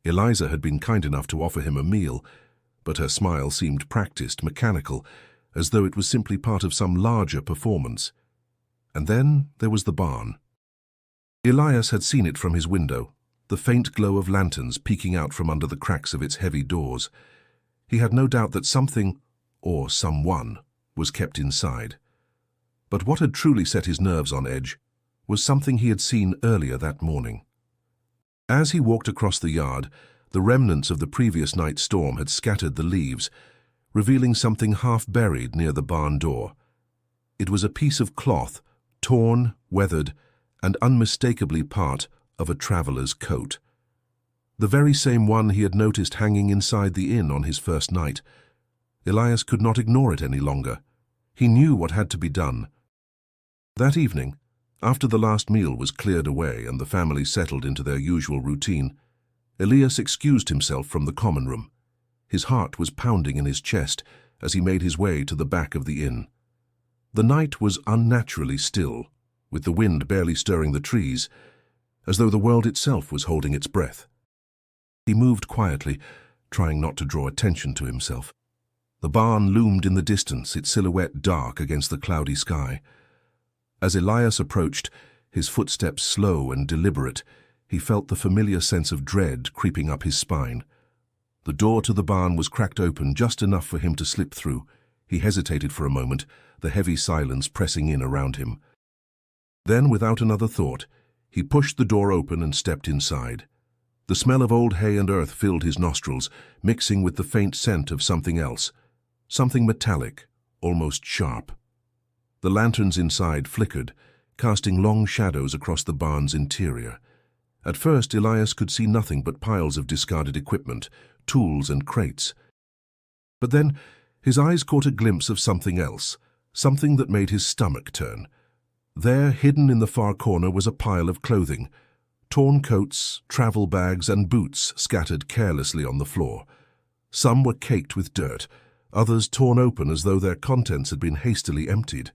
Speaker 1: Eliza had been kind enough to offer him a meal, but her smile seemed practiced, mechanical, as though it was simply part of some larger performance. And then there was the barn. Elias had seen it from his window, the faint glow of lanterns peeking out from under the cracks of its heavy doors. He had no doubt that something, or someone, was kept inside. But what had truly set his nerves on edge was something he had seen earlier that morning. As he walked across the yard, the remnants of the previous night's storm had scattered the leaves, revealing something half-buried near the barn door. It was a piece of cloth, torn, weathered, and unmistakably part of a traveller's coat. The very same one he had noticed hanging inside the inn on his first night. Elias could not ignore it any longer. He knew what had to be done. That evening, after the last meal was cleared away and the family settled into their usual routine, Elias excused himself from the common room. His heart was pounding in his chest as he made his way to the back of the inn. The night was unnaturally still, with the wind barely stirring the trees, as though the world itself was holding its breath. He moved quietly, trying not to draw attention to himself. The barn loomed in the distance, its silhouette dark against the cloudy sky. As Elias approached, his footsteps slow and deliberate, he felt the familiar sense of dread creeping up his spine. The door to the barn was cracked open just enough for him to slip through. He hesitated for a moment, the heavy silence pressing in around him. Then, without another thought, he pushed the door open and stepped inside. The smell of old hay and earth filled his nostrils, mixing with the faint scent of something else, something metallic, almost sharp. The lanterns inside flickered, casting long shadows across the barn's interior. At first, Elias could see nothing but piles of discarded equipment, tools and crates. But then, his eyes caught a glimpse of something else, something that made his stomach turn. There, hidden in the far corner, was a pile of clothing. Torn coats, travel bags, and boots scattered carelessly on the floor. Some were caked with dirt, others torn open as though their contents had been hastily emptied.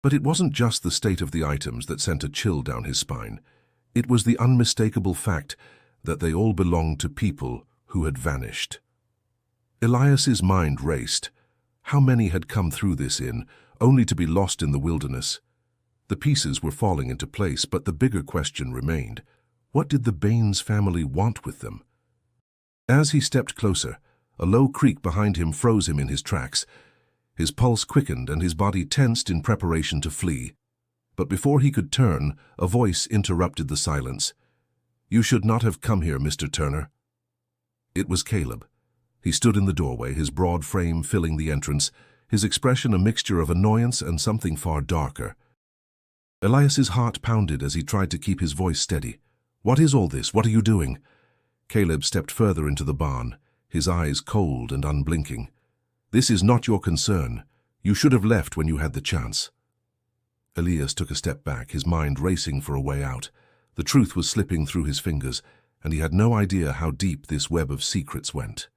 Speaker 1: But it wasn't just the state of the items that sent a chill down his spine. It was the unmistakable fact that they all belonged to people who had vanished. Elias's mind raced. How many had come through this inn, only to be lost in the wilderness? The pieces were falling into place, but the bigger question remained. What did the Baines family want with them? As he stepped closer, a low creak behind him froze him in his tracks. His pulse quickened and his body tensed in preparation to flee. But before he could turn, a voice interrupted the silence. "You should not have come here, Mr. Turner." It was Caleb. He stood in the doorway, his broad frame filling the entrance, his expression a mixture of annoyance and something far darker. Elias's heart pounded as he tried to keep his voice steady. "What is all this? What are you doing?" Caleb stepped further into the barn, his eyes cold and unblinking. "This is not your concern. You should have left when you had the chance." Elias took a step back, his mind racing for a way out. The truth was slipping through his fingers, and he had no idea how deep this web of secrets went.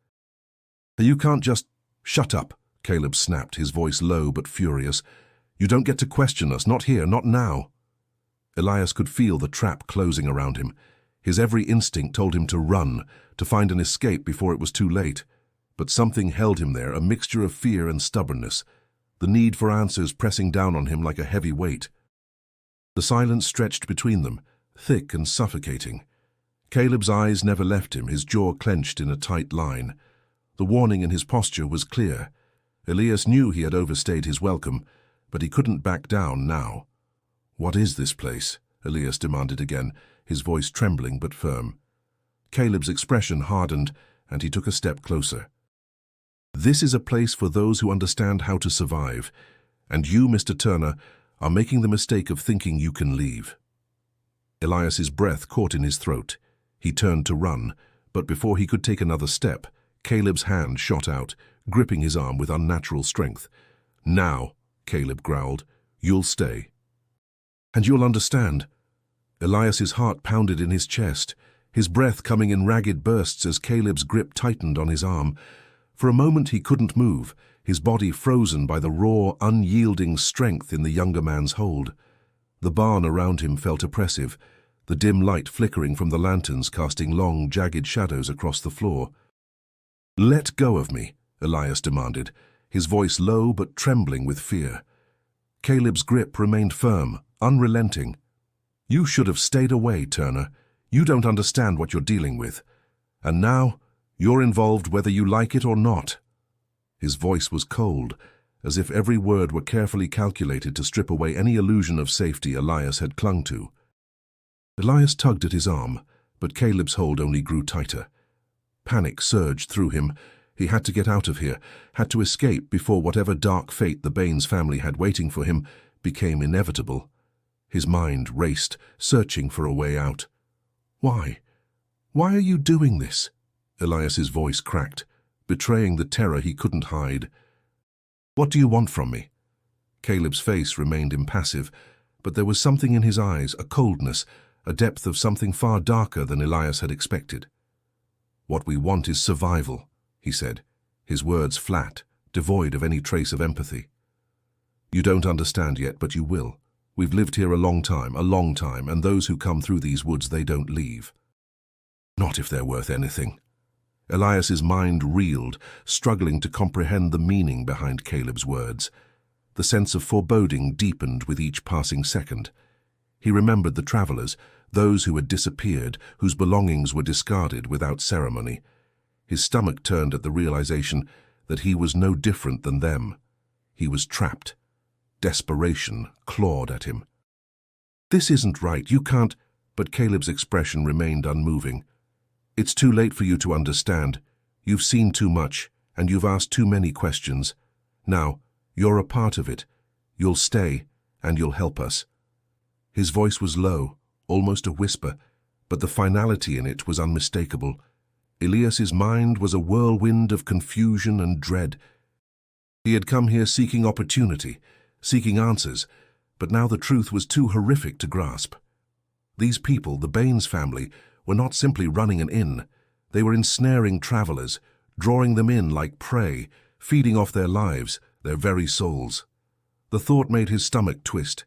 Speaker 1: "You can't just—" "Shut up," Caleb snapped, his voice low but furious. "You don't get to question us, not here, not now." Elias could feel the trap closing around him. His every instinct told him to run, to find an escape before it was too late. But something held him there, a mixture of fear and stubbornness, the need for answers pressing down on him like a heavy weight. The silence stretched between them, thick and suffocating. Caleb's eyes never left him, his jaw clenched in a tight line. The warning in his posture was clear. Elias knew he had overstayed his welcome, but he couldn't back down now. "What is this place?" Elias demanded again, his voice trembling but firm. Caleb's expression hardened, and he took a step closer. "This is a place for those who understand how to survive, and you, Mr. Turner, are making the mistake of thinking you can leave." Elias's breath caught in his throat. He turned to run, but before he could take another step, Caleb's hand shot out, gripping his arm with unnatural strength. "Now," Caleb growled, "you'll stay. And you'll understand." Elias's heart pounded in his chest, his breath coming in ragged bursts as Caleb's grip tightened on his arm. For a moment he couldn't move, his body frozen by the raw, unyielding strength in the younger man's hold. The barn around him felt oppressive, the dim light flickering from the lanterns casting long, jagged shadows across the floor. "Let go of me," Elias demanded, his voice low but trembling with fear. Caleb's grip remained firm, unrelenting. "You should have stayed away, Turner. You don't understand what you're dealing with. And now, you're involved whether you like it or not." His voice was cold, as if every word were carefully calculated to strip away any illusion of safety Elias had clung to. Elias tugged at his arm, but Caleb's hold only grew tighter. Panic surged through him. He had to get out of here, had to escape before whatever dark fate the Baines family had waiting for him became inevitable. His mind raced, searching for a way out. "Why? Why are you doing this?" Elias's voice cracked, betraying the terror he couldn't hide. "What do you want from me?" Caleb's face remained impassive, but there was something in his eyes, a coldness, a depth of something far darker than Elias had expected. "What we want is survival," he said, his words flat, devoid of any trace of empathy. "You don't understand yet, but you will. We've lived here a long time, and those who come through these woods, they don't leave. Not if they're worth anything." Elias's mind reeled, struggling to comprehend the meaning behind Caleb's words. The sense of foreboding deepened with each passing second. He remembered the travelers, those who had disappeared, whose belongings were discarded without ceremony. His stomach turned at the realization that he was no different than them. He was trapped. Desperation clawed at him. "This isn't right, you can't—" But Caleb's expression remained unmoving. "It's too late for you to understand. You've seen too much, and you've asked too many questions. Now, you're a part of it. You'll stay, and you'll help us." His voice was low, almost a whisper, but the finality in it was unmistakable. Elias's mind was a whirlwind of confusion and dread. He had come here seeking opportunity, seeking answers, but now the truth was too horrific to grasp. These people, the Baines family, were not simply running an inn. They were ensnaring travelers, drawing them in like prey, feeding off their lives, their very souls. The thought made his stomach twist.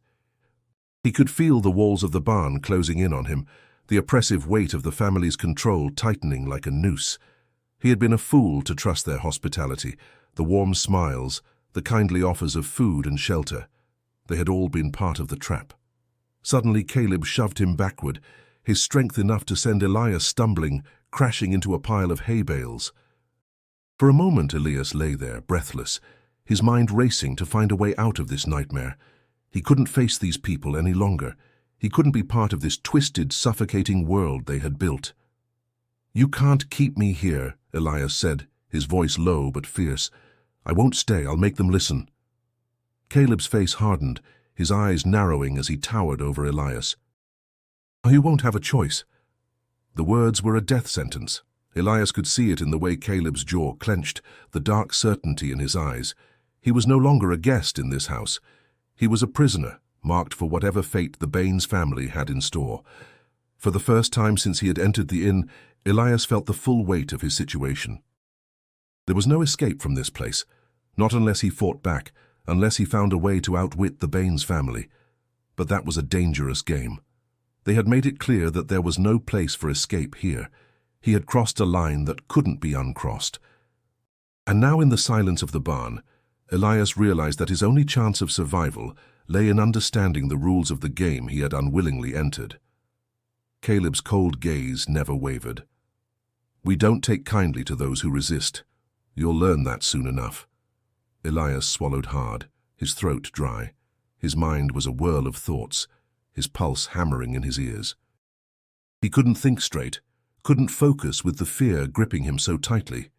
Speaker 1: He could feel the walls of the barn closing in on him, the oppressive weight of the family's control tightening like a noose. He had been a fool to trust their hospitality, the warm smiles, the kindly offers of food and shelter. They had all been part of the trap. Suddenly Caleb shoved him backward, his strength enough to send Elias stumbling, crashing into a pile of hay bales. For a moment Elias lay there, breathless, his mind racing to find a way out of this nightmare. He couldn't face these people any longer. He couldn't be part of this twisted, suffocating world they had built. "You can't keep me here," Elias said, his voice low but fierce. "I won't stay, I'll make them listen." Caleb's face hardened, his eyes narrowing as he towered over Elias. "You won't have a choice." The words were a death sentence. Elias could see it in the way Caleb's jaw clenched, the dark certainty in his eyes. He was no longer a guest in this house. He was a prisoner, marked for whatever fate the Baines family had in store. For the first time since he had entered the inn, Elias felt the full weight of his situation. There was no escape from this place, not unless he fought back, unless he found a way to outwit the Baines family. But that was a dangerous game. They had made it clear that there was no place for escape here. He had crossed a line that couldn't be uncrossed. And now in the silence of the barn, Elias realized that his only chance of survival lay in understanding the rules of the game he had unwillingly entered. Caleb's cold gaze never wavered. "We don't take kindly to those who resist. You'll learn that soon enough." Elias swallowed hard, his throat dry. His mind was a whirl of thoughts, his pulse hammering in his ears. He couldn't think straight, couldn't focus with the fear gripping him so tightly.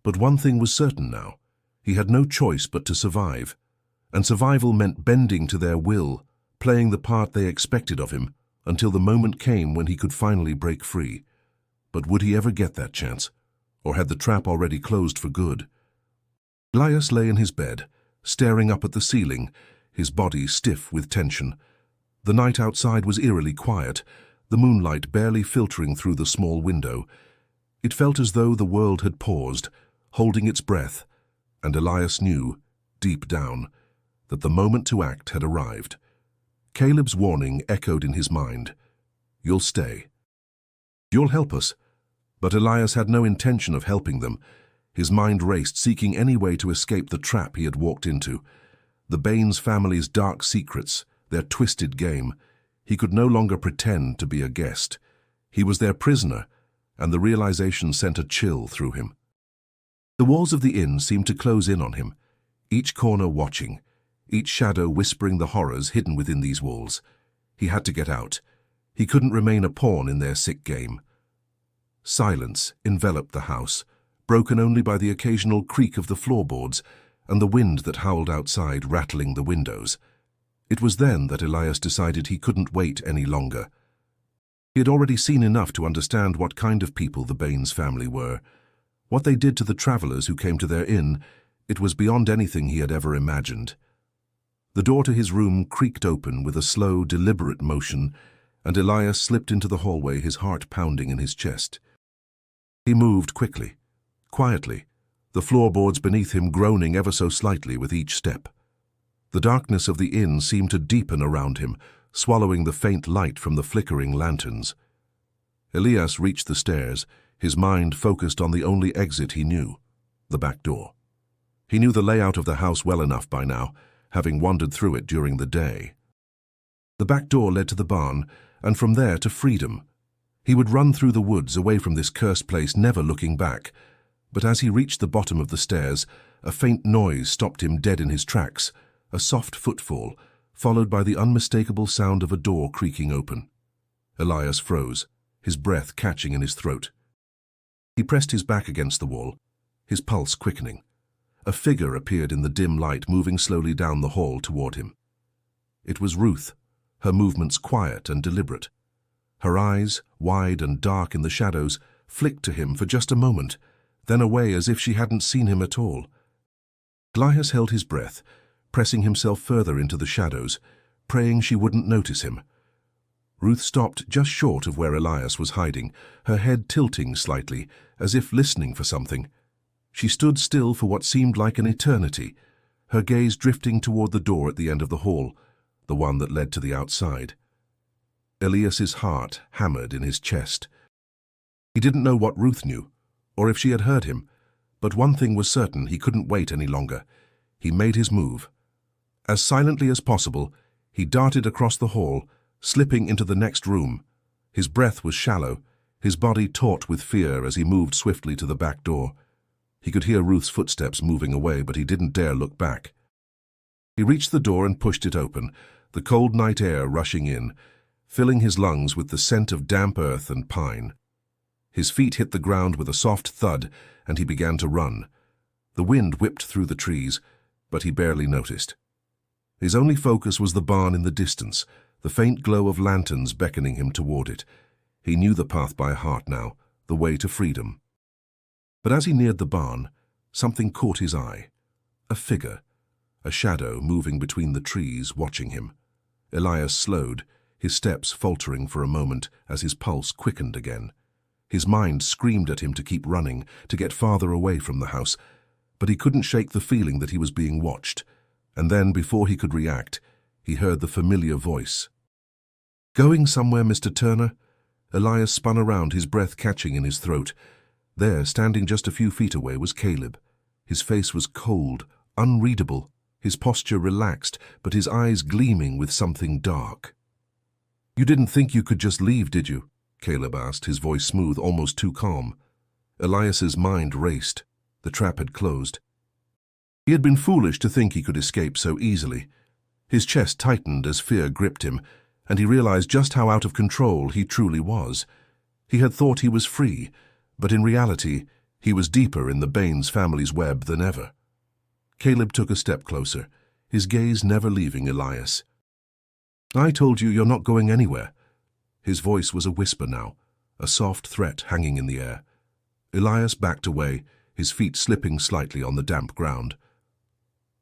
Speaker 1: But one thing was certain now. He had no choice but to survive. And survival meant bending to their will, playing the part they expected of him, until the moment came when he could finally break free. But would he ever get that chance? Or had the trap already closed for good? Elias lay in his bed, staring up at the ceiling, his body stiff with tension. The night outside was eerily quiet, the moonlight barely filtering through the small window. It felt as though the world had paused, holding its breath, And Elias knew, deep down, that the moment to act had arrived. Caleb's warning echoed in his mind. "You'll stay. You'll help us." But Elias had no intention of helping them. His mind raced, seeking any way to escape the trap he had walked into. The Baines family's dark secrets, their twisted game. He could no longer pretend to be a guest. He was their prisoner, and the realization sent a chill through him. The walls of the inn seemed to close in on him, each corner watching, each shadow whispering the horrors hidden within these walls. He had to get out. He couldn't remain a pawn in their sick game. Silence enveloped the house, broken only by the occasional creak of the floorboards and the wind that howled outside, rattling the windows. It was then that Elias decided he couldn't wait any longer. He had already seen enough to understand what kind of people the Baines family were. What they did to the travelers who came to their inn, it was beyond anything he had ever imagined. The door to his room creaked open with a slow, deliberate motion, and Elias slipped into the hallway, his heart pounding in his chest. He moved quickly, quietly, the floorboards beneath him groaning ever so slightly with each step. The darkness of the inn seemed to deepen around him, swallowing the faint light from the flickering lanterns. Elias reached the stairs, his mind focused on the only exit he knew, the back door. He knew the layout of the house well enough by now, having wandered through it during the day. The back door led to the barn, and from there to freedom. He would run through the woods away from this cursed place, never looking back. But as he reached the bottom of the stairs, a faint noise stopped him dead in his tracks, a soft footfall, followed by the unmistakable sound of a door creaking open. Elias froze, his breath catching in his throat. He pressed his back against the wall, his pulse quickening. A figure appeared in the dim light, moving slowly down the hall toward him. It was Ruth, her movements quiet and deliberate. Her eyes, wide and dark in the shadows, flicked to him for just a moment, then away as if she hadn't seen him at all. Elias held his breath, pressing himself further into the shadows, praying she wouldn't notice him. Ruth stopped just short of where Elias was hiding, her head tilting slightly, as if listening for something. She stood still for what seemed like an eternity, her gaze drifting toward the door at the end of the hall, the one that led to the outside. Elias's heart hammered in his chest. He didn't know what Ruth knew, or if she had heard him, but one thing was certain: he couldn't wait any longer. He made his move. As silently as possible, he darted across the hall, slipping into the next room. His breath was shallow, his body taut with fear as he moved swiftly to the back door. He could hear Ruth's footsteps moving away, but he didn't dare look back. He reached the door and pushed it open, the cold night air rushing in, filling his lungs with the scent of damp earth and pine. His feet hit the ground with a soft thud, and he began to run. The wind whipped through the trees, but he barely noticed. His only focus was the barn in the distance, the faint glow of lanterns beckoning him toward it. He knew the path by heart now, the way to freedom. But as he neared the barn, something caught his eye. A figure, a shadow moving between the trees, watching him. Elias slowed, his steps faltering for a moment as his pulse quickened again. His mind screamed at him to keep running, to get farther away from the house, but he couldn't shake the feeling that he was being watched. And then, before he could react, he heard the familiar voice. "Going somewhere, Mr. Turner?" Elias spun around, his breath catching in his throat. There, standing just a few feet away, was Caleb. His face was cold, unreadable, his posture relaxed, but his eyes gleaming with something dark. "You didn't think you could just leave, did you?" Caleb asked, his voice smooth, almost too calm. Elias's mind raced. The trap had closed. He had been foolish to think he could escape so easily. His chest tightened as fear gripped him, and he realized just how out of control he truly was. He had thought he was free, but in reality, he was deeper in the Baines family's web than ever. Caleb took a step closer, his gaze never leaving Elias. "I told you you're not going anywhere." His voice was a whisper now, a soft threat hanging in the air. Elias backed away, his feet slipping slightly on the damp ground.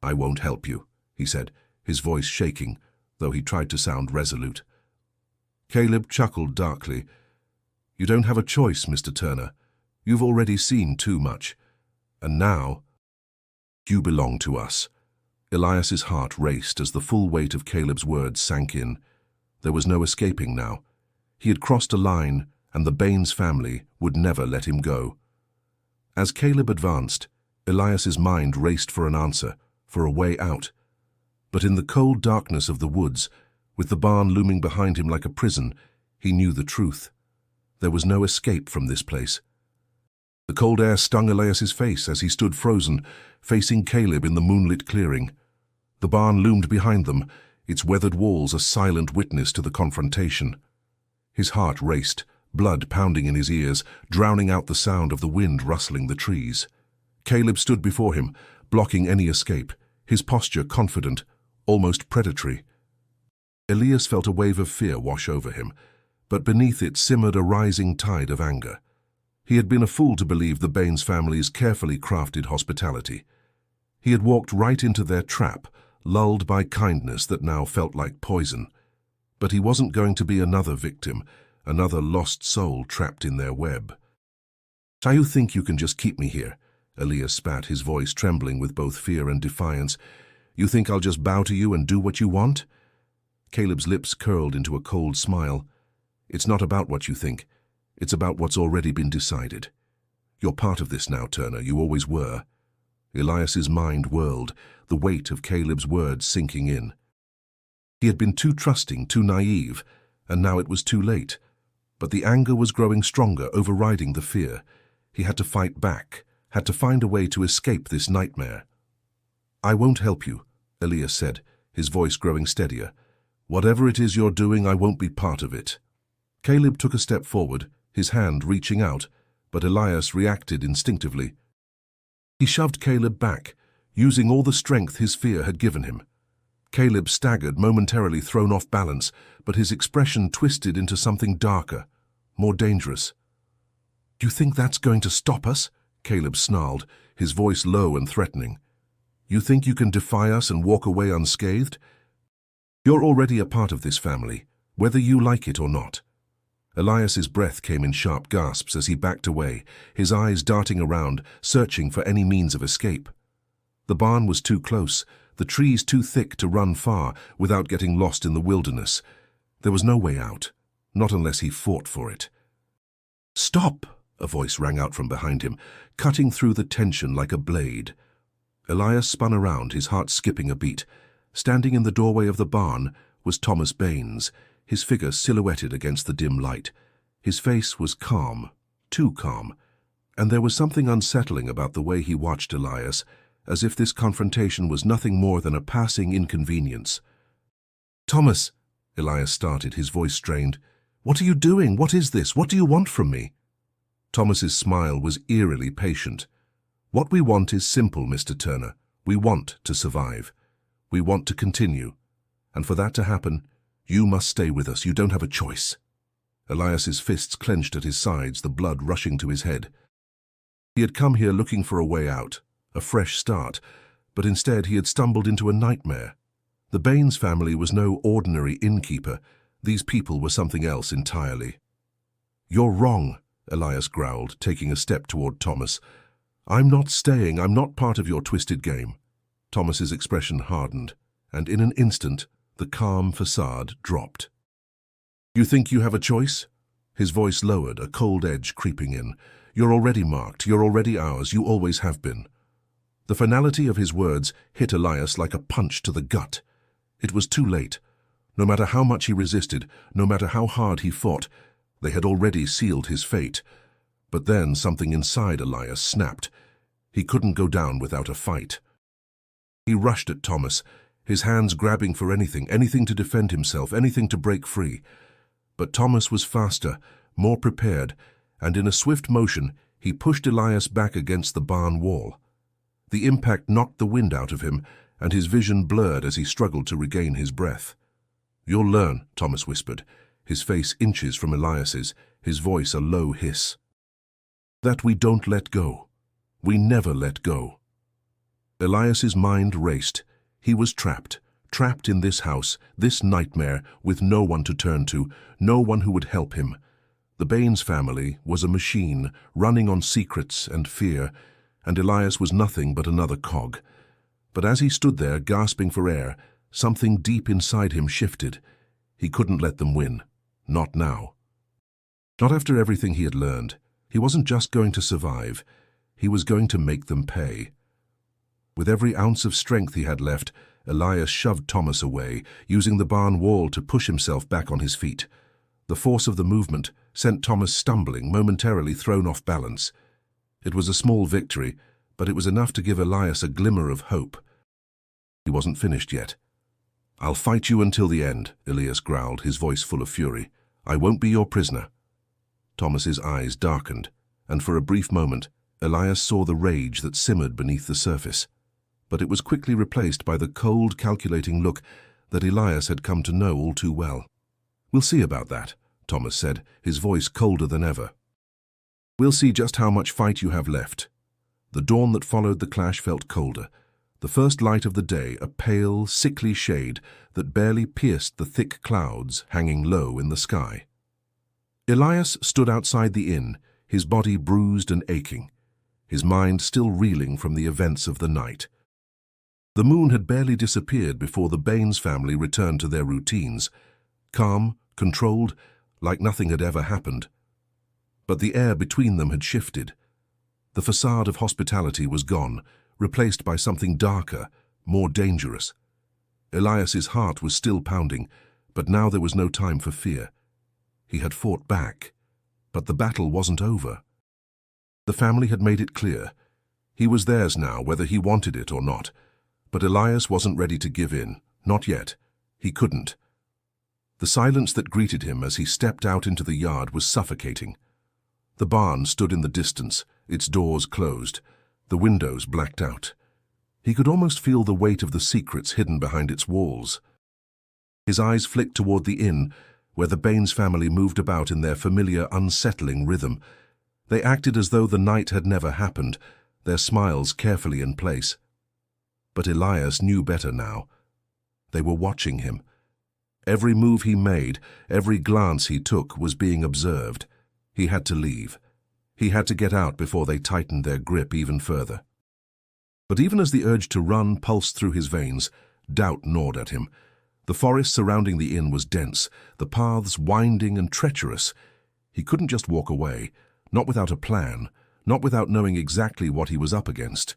Speaker 1: "I won't help you," he said, his voice shaking, though he tried to sound resolute. Caleb chuckled darkly. "You don't have a choice, Mr. Turner. You've already seen too much. And now..." You belong to us. Elias's heart raced as the full weight of Caleb's words sank in. There was no escaping now. He had crossed a line, and the Baines family would never let him go. As Caleb advanced, Elias's mind raced for an answer, for a way out. But in the cold darkness of the woods, with the barn looming behind him like a prison, he knew the truth. There was no escape from this place. The cold air stung Elias's face as he stood frozen, facing Caleb in the moonlit clearing. The barn loomed behind them, its weathered walls a silent witness to the confrontation. His heart raced, blood pounding in his ears, drowning out the sound of the wind rustling the trees. Caleb stood before him, blocking any escape, his posture confident, almost predatory. Elias felt a wave of fear wash over him, but beneath it simmered a rising tide of anger. He had been a fool to believe the Baines family's carefully crafted hospitality. He had walked right into their trap, lulled by kindness that now felt like poison. But he wasn't going to be another victim, another lost soul trapped in their web. "So you think you can just keep me here?" Elias spat, his voice trembling with both fear and defiance. "You think I'll just bow to you and do what you want?" Caleb's lips curled into a cold smile. "It's not about what you think. It's about what's already been decided. You're part of this now, Turner. You always were." Elias's mind whirled, the weight of Caleb's words sinking in. He had been too trusting, too naive, and now it was too late. But the anger was growing stronger, overriding the fear. He had to fight back, had to find a way to escape this nightmare. "I won't help you," Elias said, his voice growing steadier. "Whatever it is you're doing, I won't be part of it." Caleb took a step forward, his hand reaching out, but Elias reacted instinctively. He shoved Caleb back, using all the strength his fear had given him. Caleb staggered, momentarily thrown off balance, but his expression twisted into something darker, more dangerous. "Do you think that's going to stop us?" Caleb snarled, his voice low and threatening. "You think you can defy us and walk away unscathed? You're already a part of this family, whether you like it or not." Elias's breath came in sharp gasps as he backed away, his eyes darting around, searching for any means of escape. The barn was too close, the trees too thick to run far without getting lost in the wilderness. There was no way out, not unless he fought for it. "Stop!" a voice rang out from behind him, cutting through the tension like a blade. Elias spun around, his heart skipping a beat. Standing in the doorway of the barn was Thomas Baines, his figure silhouetted against the dim light. His face was calm, too calm, and there was something unsettling about the way he watched Elias, as if this confrontation was nothing more than a passing inconvenience. "Thomas," Elias started, his voice strained. "What are you doing? What is this? What do you want from me?" Thomas's smile was eerily patient. "What we want is simple, Mr. Turner. We want to survive. We want to continue. And for that to happen, you must stay with us. You don't have a choice." Elias's fists clenched at his sides, the blood rushing to his head. He had come here looking for a way out, a fresh start, but instead he had stumbled into a nightmare. The Baines family was no ordinary innkeeper. These people were something else entirely. "You're wrong," Elias growled, taking a step toward Thomas. "I'm not staying. I'm not part of your twisted game." Thomas's expression hardened, and in an instant, the calm facade dropped. "You think you have a choice?" His voice lowered, a cold edge creeping in. "You're already marked. You're already ours. You always have been." The finality of his words hit Elias like a punch to the gut. It was too late. No matter how much he resisted, no matter how hard he fought, they had already sealed his fate. But then something inside Elias snapped. He couldn't go down without a fight. He rushed at Thomas, his hands grabbing for anything to defend himself, anything to break free. But Thomas was faster, more prepared, and in a swift motion, he pushed Elias back against the barn wall. The impact knocked the wind out of him, and his vision blurred as he struggled to regain his breath. "You'll learn," Thomas whispered, his face inches from Elias's, his voice a low hiss. "That we don't let go. We never let go." Elias's mind raced. He was trapped in this house, this nightmare, with no one to turn to, no one who would help him. The Baines family was a machine, running on secrets and fear. and Elias was nothing but another cog. But as he stood there, gasping for air, something deep inside him shifted. He couldn't let them win. Not now. Not after everything he had learned. He wasn't just going to survive. He was going to make them pay. With every ounce of strength he had left, Elias shoved Thomas away, using the barn wall to push himself back on his feet. The force of the movement sent Thomas stumbling, momentarily thrown off balance. It was a small victory, but it was enough to give Elias a glimmer of hope. He wasn't finished yet. "I'll fight you until the end," Elias growled, his voice full of fury. "I won't be your prisoner." Thomas's eyes darkened, and for a brief moment, Elias saw the rage that simmered beneath the surface. But it was quickly replaced by the cold, calculating look that Elias had come to know all too well. "We'll see about that," Thomas said, his voice colder than ever. "We'll see just how much fight you have left." The dawn that followed the clash felt colder. The first light of the day, a pale, sickly shade that barely pierced the thick clouds hanging low in the sky. Elias stood outside the inn, his body bruised and aching, his mind still reeling from the events of the night. The moon had barely disappeared before the Baines family returned to their routines, calm, controlled, like nothing had ever happened. But the air between them had shifted. The facade of hospitality was gone, replaced by something darker, more dangerous. Elias's heart was still pounding, but now there was no time for fear. He had fought back, but the battle wasn't over. The family had made it clear. He was theirs now, whether he wanted it or not. But Elias wasn't ready to give in. Not yet. He couldn't. The silence that greeted him as he stepped out into the yard was suffocating. The barn stood in the distance, its doors closed, the windows blacked out. He could almost feel the weight of the secrets hidden behind its walls. His eyes flicked toward the inn, where the Baines family moved about in their familiar, unsettling rhythm. They acted as though the night had never happened, their smiles carefully in place. But Elias knew better now. They were watching him. Every move he made, every glance he took was being observed. He had to leave. He had to get out before they tightened their grip even further. But even as the urge to run pulsed through his veins, doubt gnawed at him. The forest surrounding the inn was dense, the paths winding and treacherous. He couldn't just walk away, not without a plan, not without knowing exactly what he was up against.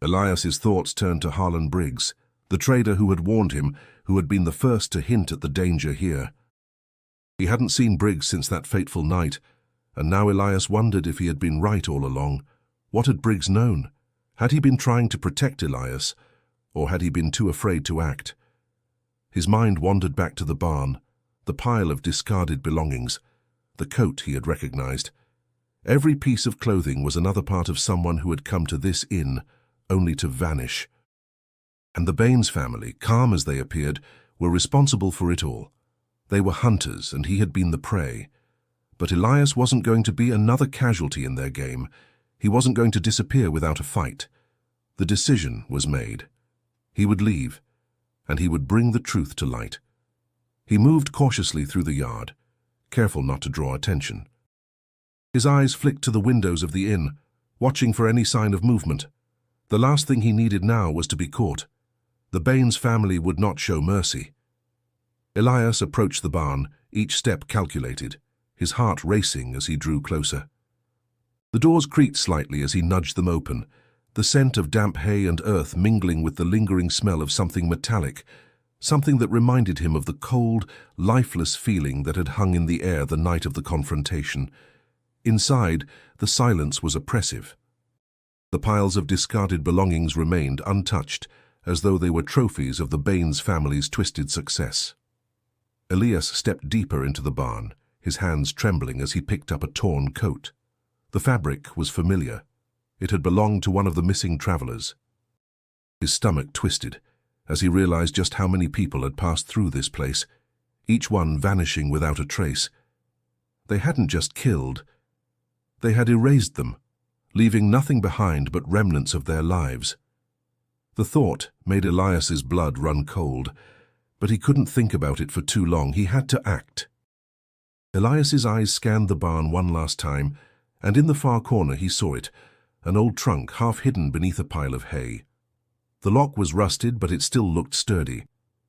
Speaker 1: Elias's thoughts turned to Harlan Briggs, the trader who had warned him, who had been the first to hint at the danger here. He hadn't seen Briggs since that fateful night, and now Elias wondered if he had been right all along. What had Briggs known? Had he been trying to protect Elias, or had he been too afraid to act? His mind wandered back to the barn, the pile of discarded belongings, the coat he had recognized. Every piece of clothing was another part of someone who had come to this inn, only to vanish. And the Baines family, calm as they appeared, were responsible for it all. They were hunters, and he had been the prey. But Elias wasn't going to be another casualty in their game. He wasn't going to disappear without a fight. The decision was made. He would leave, and he would bring the truth to light. He moved cautiously through the yard, careful not to draw attention. His eyes flicked to the windows of the inn, watching for any sign of movement. The last thing he needed now was to be caught. The Baines family would not show mercy. Elias approached the barn, each step calculated, his heart racing as he drew closer. The doors creaked slightly as he nudged them open, the scent of damp hay and earth mingling with the lingering smell of something metallic, something that reminded him of the cold, lifeless feeling that had hung in the air the night of the confrontation. Inside, the silence was oppressive. The piles of discarded belongings remained untouched, as though they were trophies of the Baines family's twisted success. Elias stepped deeper into the barn, his hands trembling as he picked up a torn coat. The fabric was familiar. It had belonged to one of the missing travelers. His stomach twisted as he realized just how many people had passed through this place, each one vanishing without a trace. They hadn't just killed. They had erased them, leaving nothing behind but remnants of their lives. The thought made Elias's blood run cold, but he couldn't think about it for too long. He had to act. Elias's eyes scanned the barn one last time, and in the far corner he saw it, an old trunk half hidden beneath a pile of hay. The lock was rusted, but it still looked sturdy.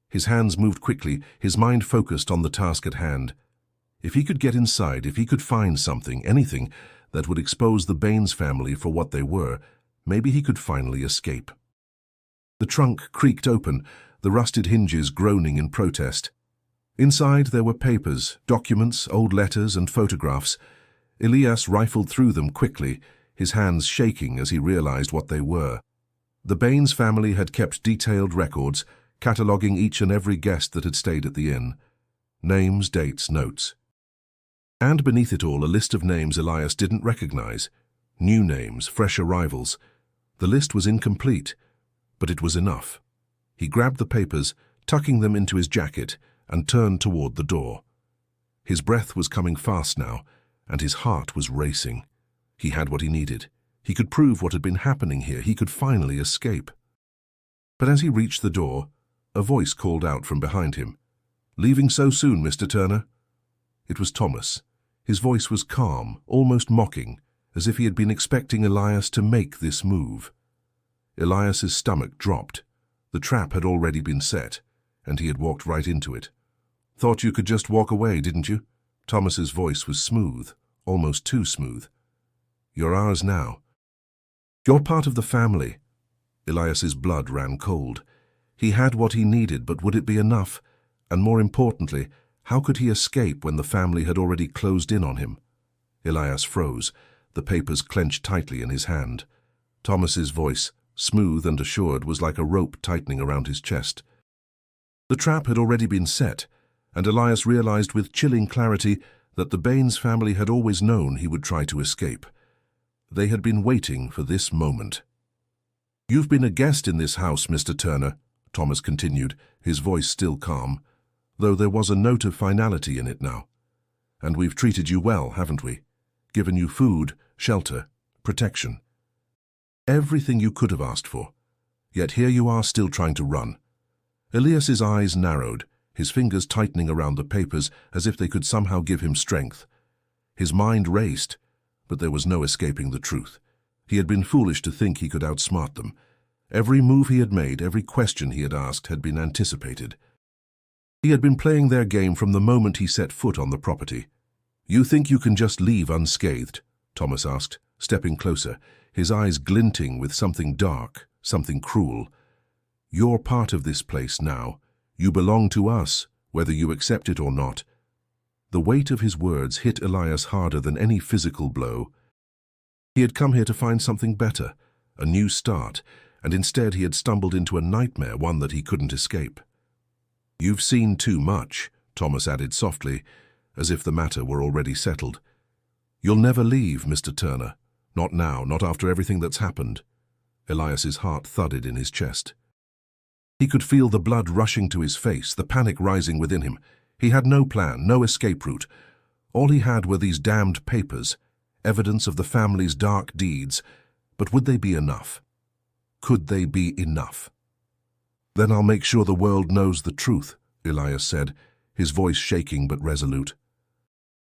Speaker 1: His hands moved quickly, his mind focused on the task at hand. If he could get inside, if he could find something, anything, that would expose the Baines family for what they were, maybe he could finally escape. The trunk creaked open, the rusted hinges groaning in protest. Inside there were papers, documents, old letters and photographs. Elias rifled through them quickly, his hands shaking as he realized what they were. The Baines family had kept detailed records, cataloguing each and every guest that had stayed at the inn. Names, dates, notes. And beneath it all, a list of names Elias didn't recognize. New names, fresh arrivals. The list was incomplete, but it was enough. He grabbed the papers, tucking them into his jacket, and turned toward the door. His breath was coming fast now, and his heart was racing. He had what he needed. He could prove what had been happening here. He could finally escape. But as he reached the door, a voice called out from behind him. "Leaving so soon, Mr. Turner?" It was Thomas. His voice was calm, almost mocking, as if he had been expecting Elias to make this move. Elias's stomach dropped. The trap had already been set, and he had walked right into it. "Thought you could just walk away, didn't you?" Thomas's voice was smooth, almost too smooth. "You're ours now. You're part of the family." Elias's blood ran cold. He had what he needed, but would it be enough? And more importantly, how could he escape when the family had already closed in on him? Elias froze, the papers clenched tightly in his hand. Thomas's voice, smooth and assured, was like a rope tightening around his chest. The trap had already been set, and Elias realized with chilling clarity that the Baines family had always known he would try to escape. They had been waiting for this moment. "You've been a guest in this house, Mr. Turner," Thomas continued, his voice still calm, though there was a note of finality in it now. "And we've treated you well, haven't we? Given you food, shelter, protection. Everything you could have asked for. Yet here you are still trying to run." Elias's eyes narrowed, his fingers tightening around the papers as if they could somehow give him strength. His mind raced, but there was no escaping the truth. He had been foolish to think he could outsmart them. Every move he had made, every question he had asked had been anticipated. He had been playing their game from the moment he set foot on the property. "You think you can just leave unscathed?" Thomas asked, stepping closer, his eyes glinting with something dark, something cruel. "You're part of this place now. You belong to us, whether you accept it or not." The weight of his words hit Elias harder than any physical blow. He had come here to find something better, a new start, and instead he had stumbled into a nightmare, one that he couldn't escape. "You've seen too much," Thomas added softly, as if the matter were already settled. "You'll never leave, Mr. Turner. Not now, not after everything that's happened." Elias's heart thudded in his chest. He could feel the blood rushing to his face, the panic rising within him. He had no plan, no escape route. All he had were these damned papers, evidence of the family's dark deeds. But would they be enough? Could they be enough? "Then I'll make sure the world knows the truth," Elias said, his voice shaking but resolute.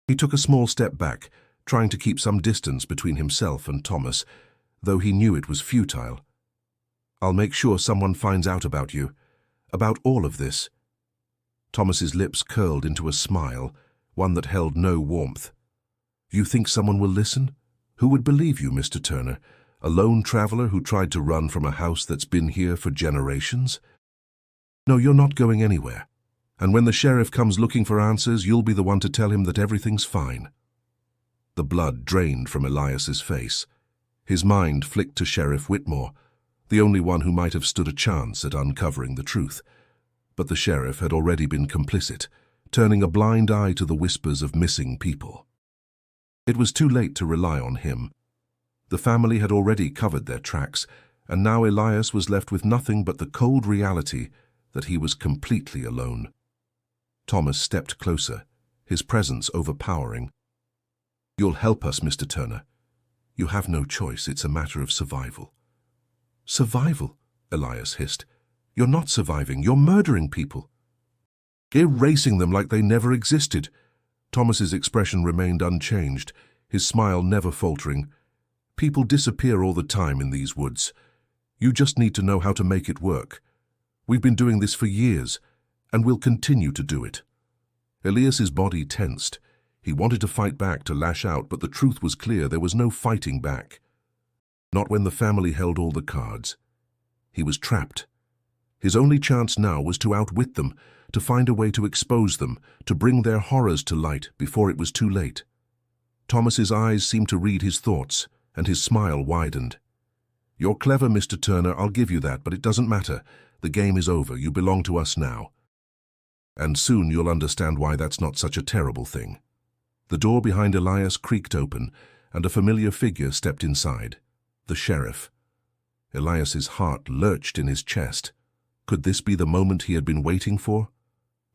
Speaker 1: He took a small step back, trying to keep some distance between himself and Thomas, though he knew it was futile. "I'll make sure someone finds out about you, about all of this." Thomas's lips curled into a smile, one that held no warmth. "You think someone will listen? Who would believe you, Mr. Turner? A lone traveler who tried to run from a house that's been here for generations? No, you're not going anywhere. And when the sheriff comes looking for answers, you'll be the one to tell him that everything's fine." The blood drained from Elias's face. His mind flicked to Sheriff Whitmore, the only one who might have stood a chance at uncovering the truth. But the sheriff had already been complicit, turning a blind eye to the whispers of missing people. It was too late to rely on him. The family had already covered their tracks, and now Elias was left with nothing but the cold reality that he was completely alone. Thomas stepped closer, his presence overpowering. "You'll help us, Mr. Turner. You have no choice. It's a matter of survival." "Survival?" Elias hissed. "You're not surviving. You're murdering people." "Erasing them like they never existed." Thomas's expression remained unchanged, his smile never faltering. People disappear all the time in these woods. You just need to know how to make it work. We've been doing this for years, and we'll continue to do it." Elias's body tensed. He wanted to fight back, to lash out, but the truth was clear. There was no fighting back. Not when the family held all the cards. He was trapped. His only chance now was to outwit them, to find a way to expose them, to bring their horrors to light before it was too late. Thomas's eyes seemed to read his thoughts, and his smile widened. "You're clever, Mr. Turner, I'll give you that, but it doesn't matter. The game is over. You belong to us now. And soon you'll understand why that's not such a terrible thing." The door behind Elias creaked open, and a familiar figure stepped inside. The sheriff. Elias's heart lurched in his chest. Could this be the moment he had been waiting for?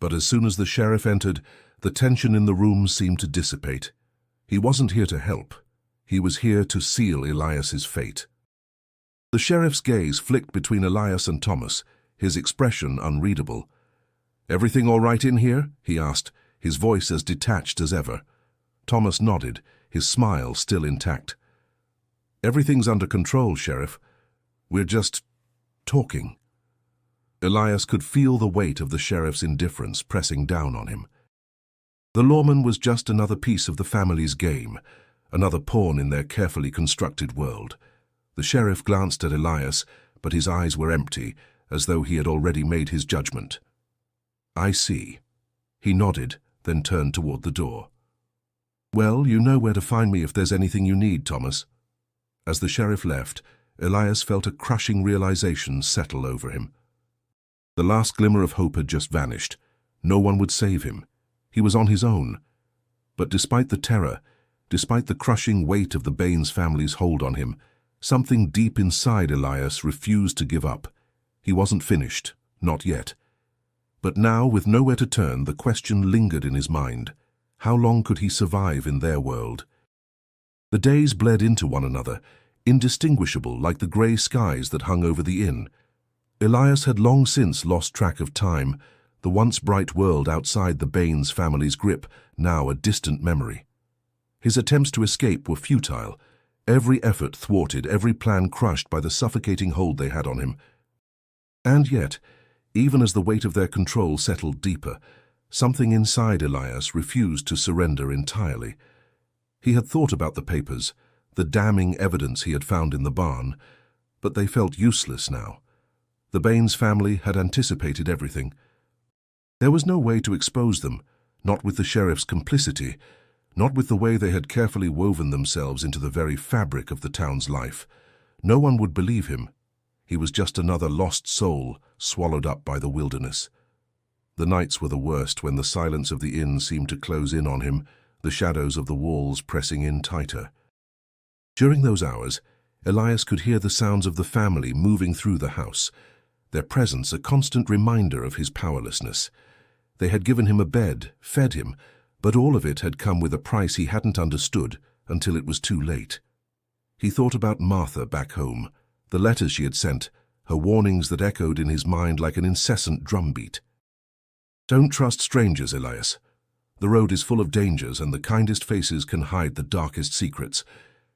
Speaker 1: But as soon as the sheriff entered, the tension in the room seemed to dissipate. He wasn't here to help. He was here to seal Elias's fate. The sheriff's gaze flicked between Elias and Thomas, his expression unreadable. "Everything all right in here?" he asked, his voice as detached as ever. Thomas nodded, his smile still intact. "Everything's under control, Sheriff. We're just talking." Elias could feel the weight of the sheriff's indifference pressing down on him. The lawman was just another piece of the family's game, another pawn in their carefully constructed world. The sheriff glanced at Elias, but his eyes were empty, as though he had already made his judgment. "I see." He nodded, then turned toward the door. "Well, you know where to find me if there's anything you need, Thomas." As the sheriff left, Elias felt a crushing realization settle over him. The last glimmer of hope had just vanished. No one would save him. He was on his own. But despite the terror, despite the crushing weight of the Baines family's hold on him, something deep inside Elias refused to give up. He wasn't finished, not yet. But now, with nowhere to turn, the question lingered in his mind. How long could he survive in their world? The days bled into one another, indistinguishable like the grey skies that hung over the inn. Elias had long since lost track of time, the once bright world outside the Baines family's grip, now a distant memory. His attempts to escape were futile, every effort thwarted, every plan crushed by the suffocating hold they had on him. And yet, even as the weight of their control settled deeper, something inside Elias refused to surrender entirely. He had thought about the papers, the damning evidence he had found in the barn, but they felt useless now. The Baines family had anticipated everything. There was no way to expose them, not with the sheriff's complicity, not with the way they had carefully woven themselves into the very fabric of the town's life. No one would believe him. He was just another lost soul, swallowed up by the wilderness. The nights were the worst when the silence of the inn seemed to close in on him, the shadows of the walls pressing in tighter. During those hours, Elias could hear the sounds of the family moving through the house, their presence a constant reminder of his powerlessness. They had given him a bed, fed him, but all of it had come with a price he hadn't understood until it was too late. He thought about Martha back home, the letters she had sent, her warnings that echoed in his mind like an incessant drumbeat. "Don't trust strangers, Elias. The road is full of dangers, and the kindest faces can hide the darkest secrets."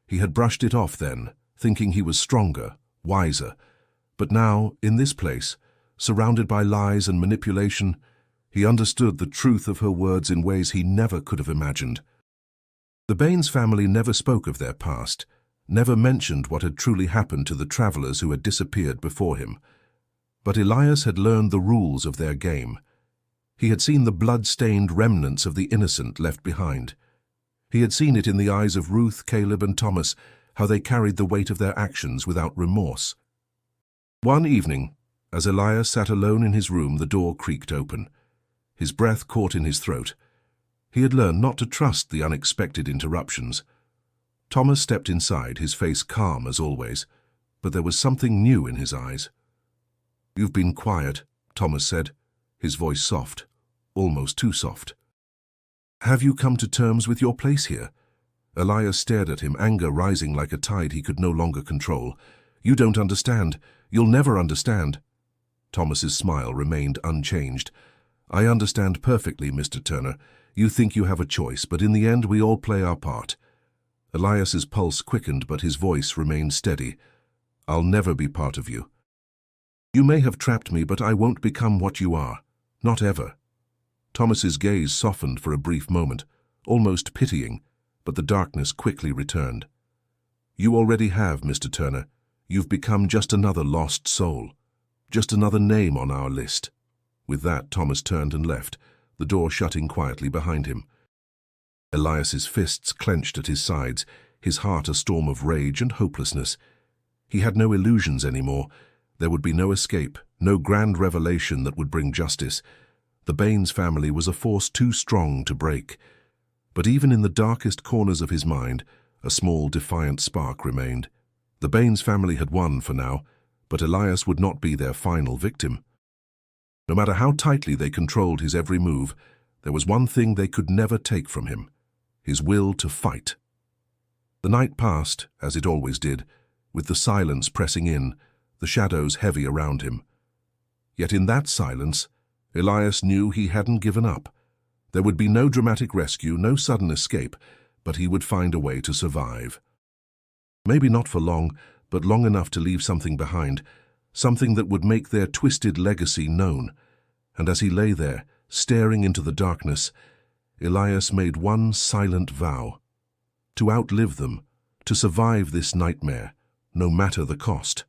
Speaker 1: He had brushed it off then, thinking he was stronger, wiser. But now, in this place, surrounded by lies and manipulation, he understood the truth of her words in ways he never could have imagined. The Baines family never spoke of their past, never mentioned what had truly happened to the travelers who had disappeared before him. But Elias had learned the rules of their game. He had seen the blood-stained remnants of the innocent left behind. He had seen it in the eyes of Ruth, Caleb, and Thomas, how they carried the weight of their actions without remorse. One evening, as Elias sat alone in his room, the door creaked open. His breath caught in his throat. He had learned not to trust the unexpected interruptions. Thomas stepped inside, his face calm as always, but there was something new in his eyes. "You've been quiet," Thomas said, his voice soft, almost too soft. "Have you come to terms with your place here?" Elias stared at him, anger rising like a tide he could no longer control. "You don't understand. You'll never understand." Thomas's smile remained unchanged. "I understand perfectly, Mr. Turner. You think you have a choice, but in the end we all play our part." Elias's pulse quickened, but his voice remained steady. "I'll never be part of you. You may have trapped me, but I won't become what you are. Not ever." Thomas's gaze softened for a brief moment, almost pitying, but the darkness quickly returned. "You already have, Mr. Turner. You've become just another lost soul. Just another name on our list." With that, Thomas turned and left, the door shutting quietly behind him. Elias's fists clenched at his sides, his heart a storm of rage and hopelessness. He had no illusions anymore. There would be no escape, no grand revelation that would bring justice. The Baines family was a force too strong to break. But even in the darkest corners of his mind, a small, defiant spark remained. The Baines family had won for now, but Elias would not be their final victim. No matter how tightly they controlled his every move, there was one thing they could never take from him: his will to fight. The night passed, as it always did, with the silence pressing in, the shadows heavy around him. Yet in that silence, Elias knew he hadn't given up. There would be no dramatic rescue, no sudden escape, but he would find a way to survive. Maybe not for long, but long enough to leave something behind, something that would make their twisted legacy known. And as he lay there, staring into the darkness, Elias made one silent vow: to outlive them, to survive this nightmare, no matter the cost.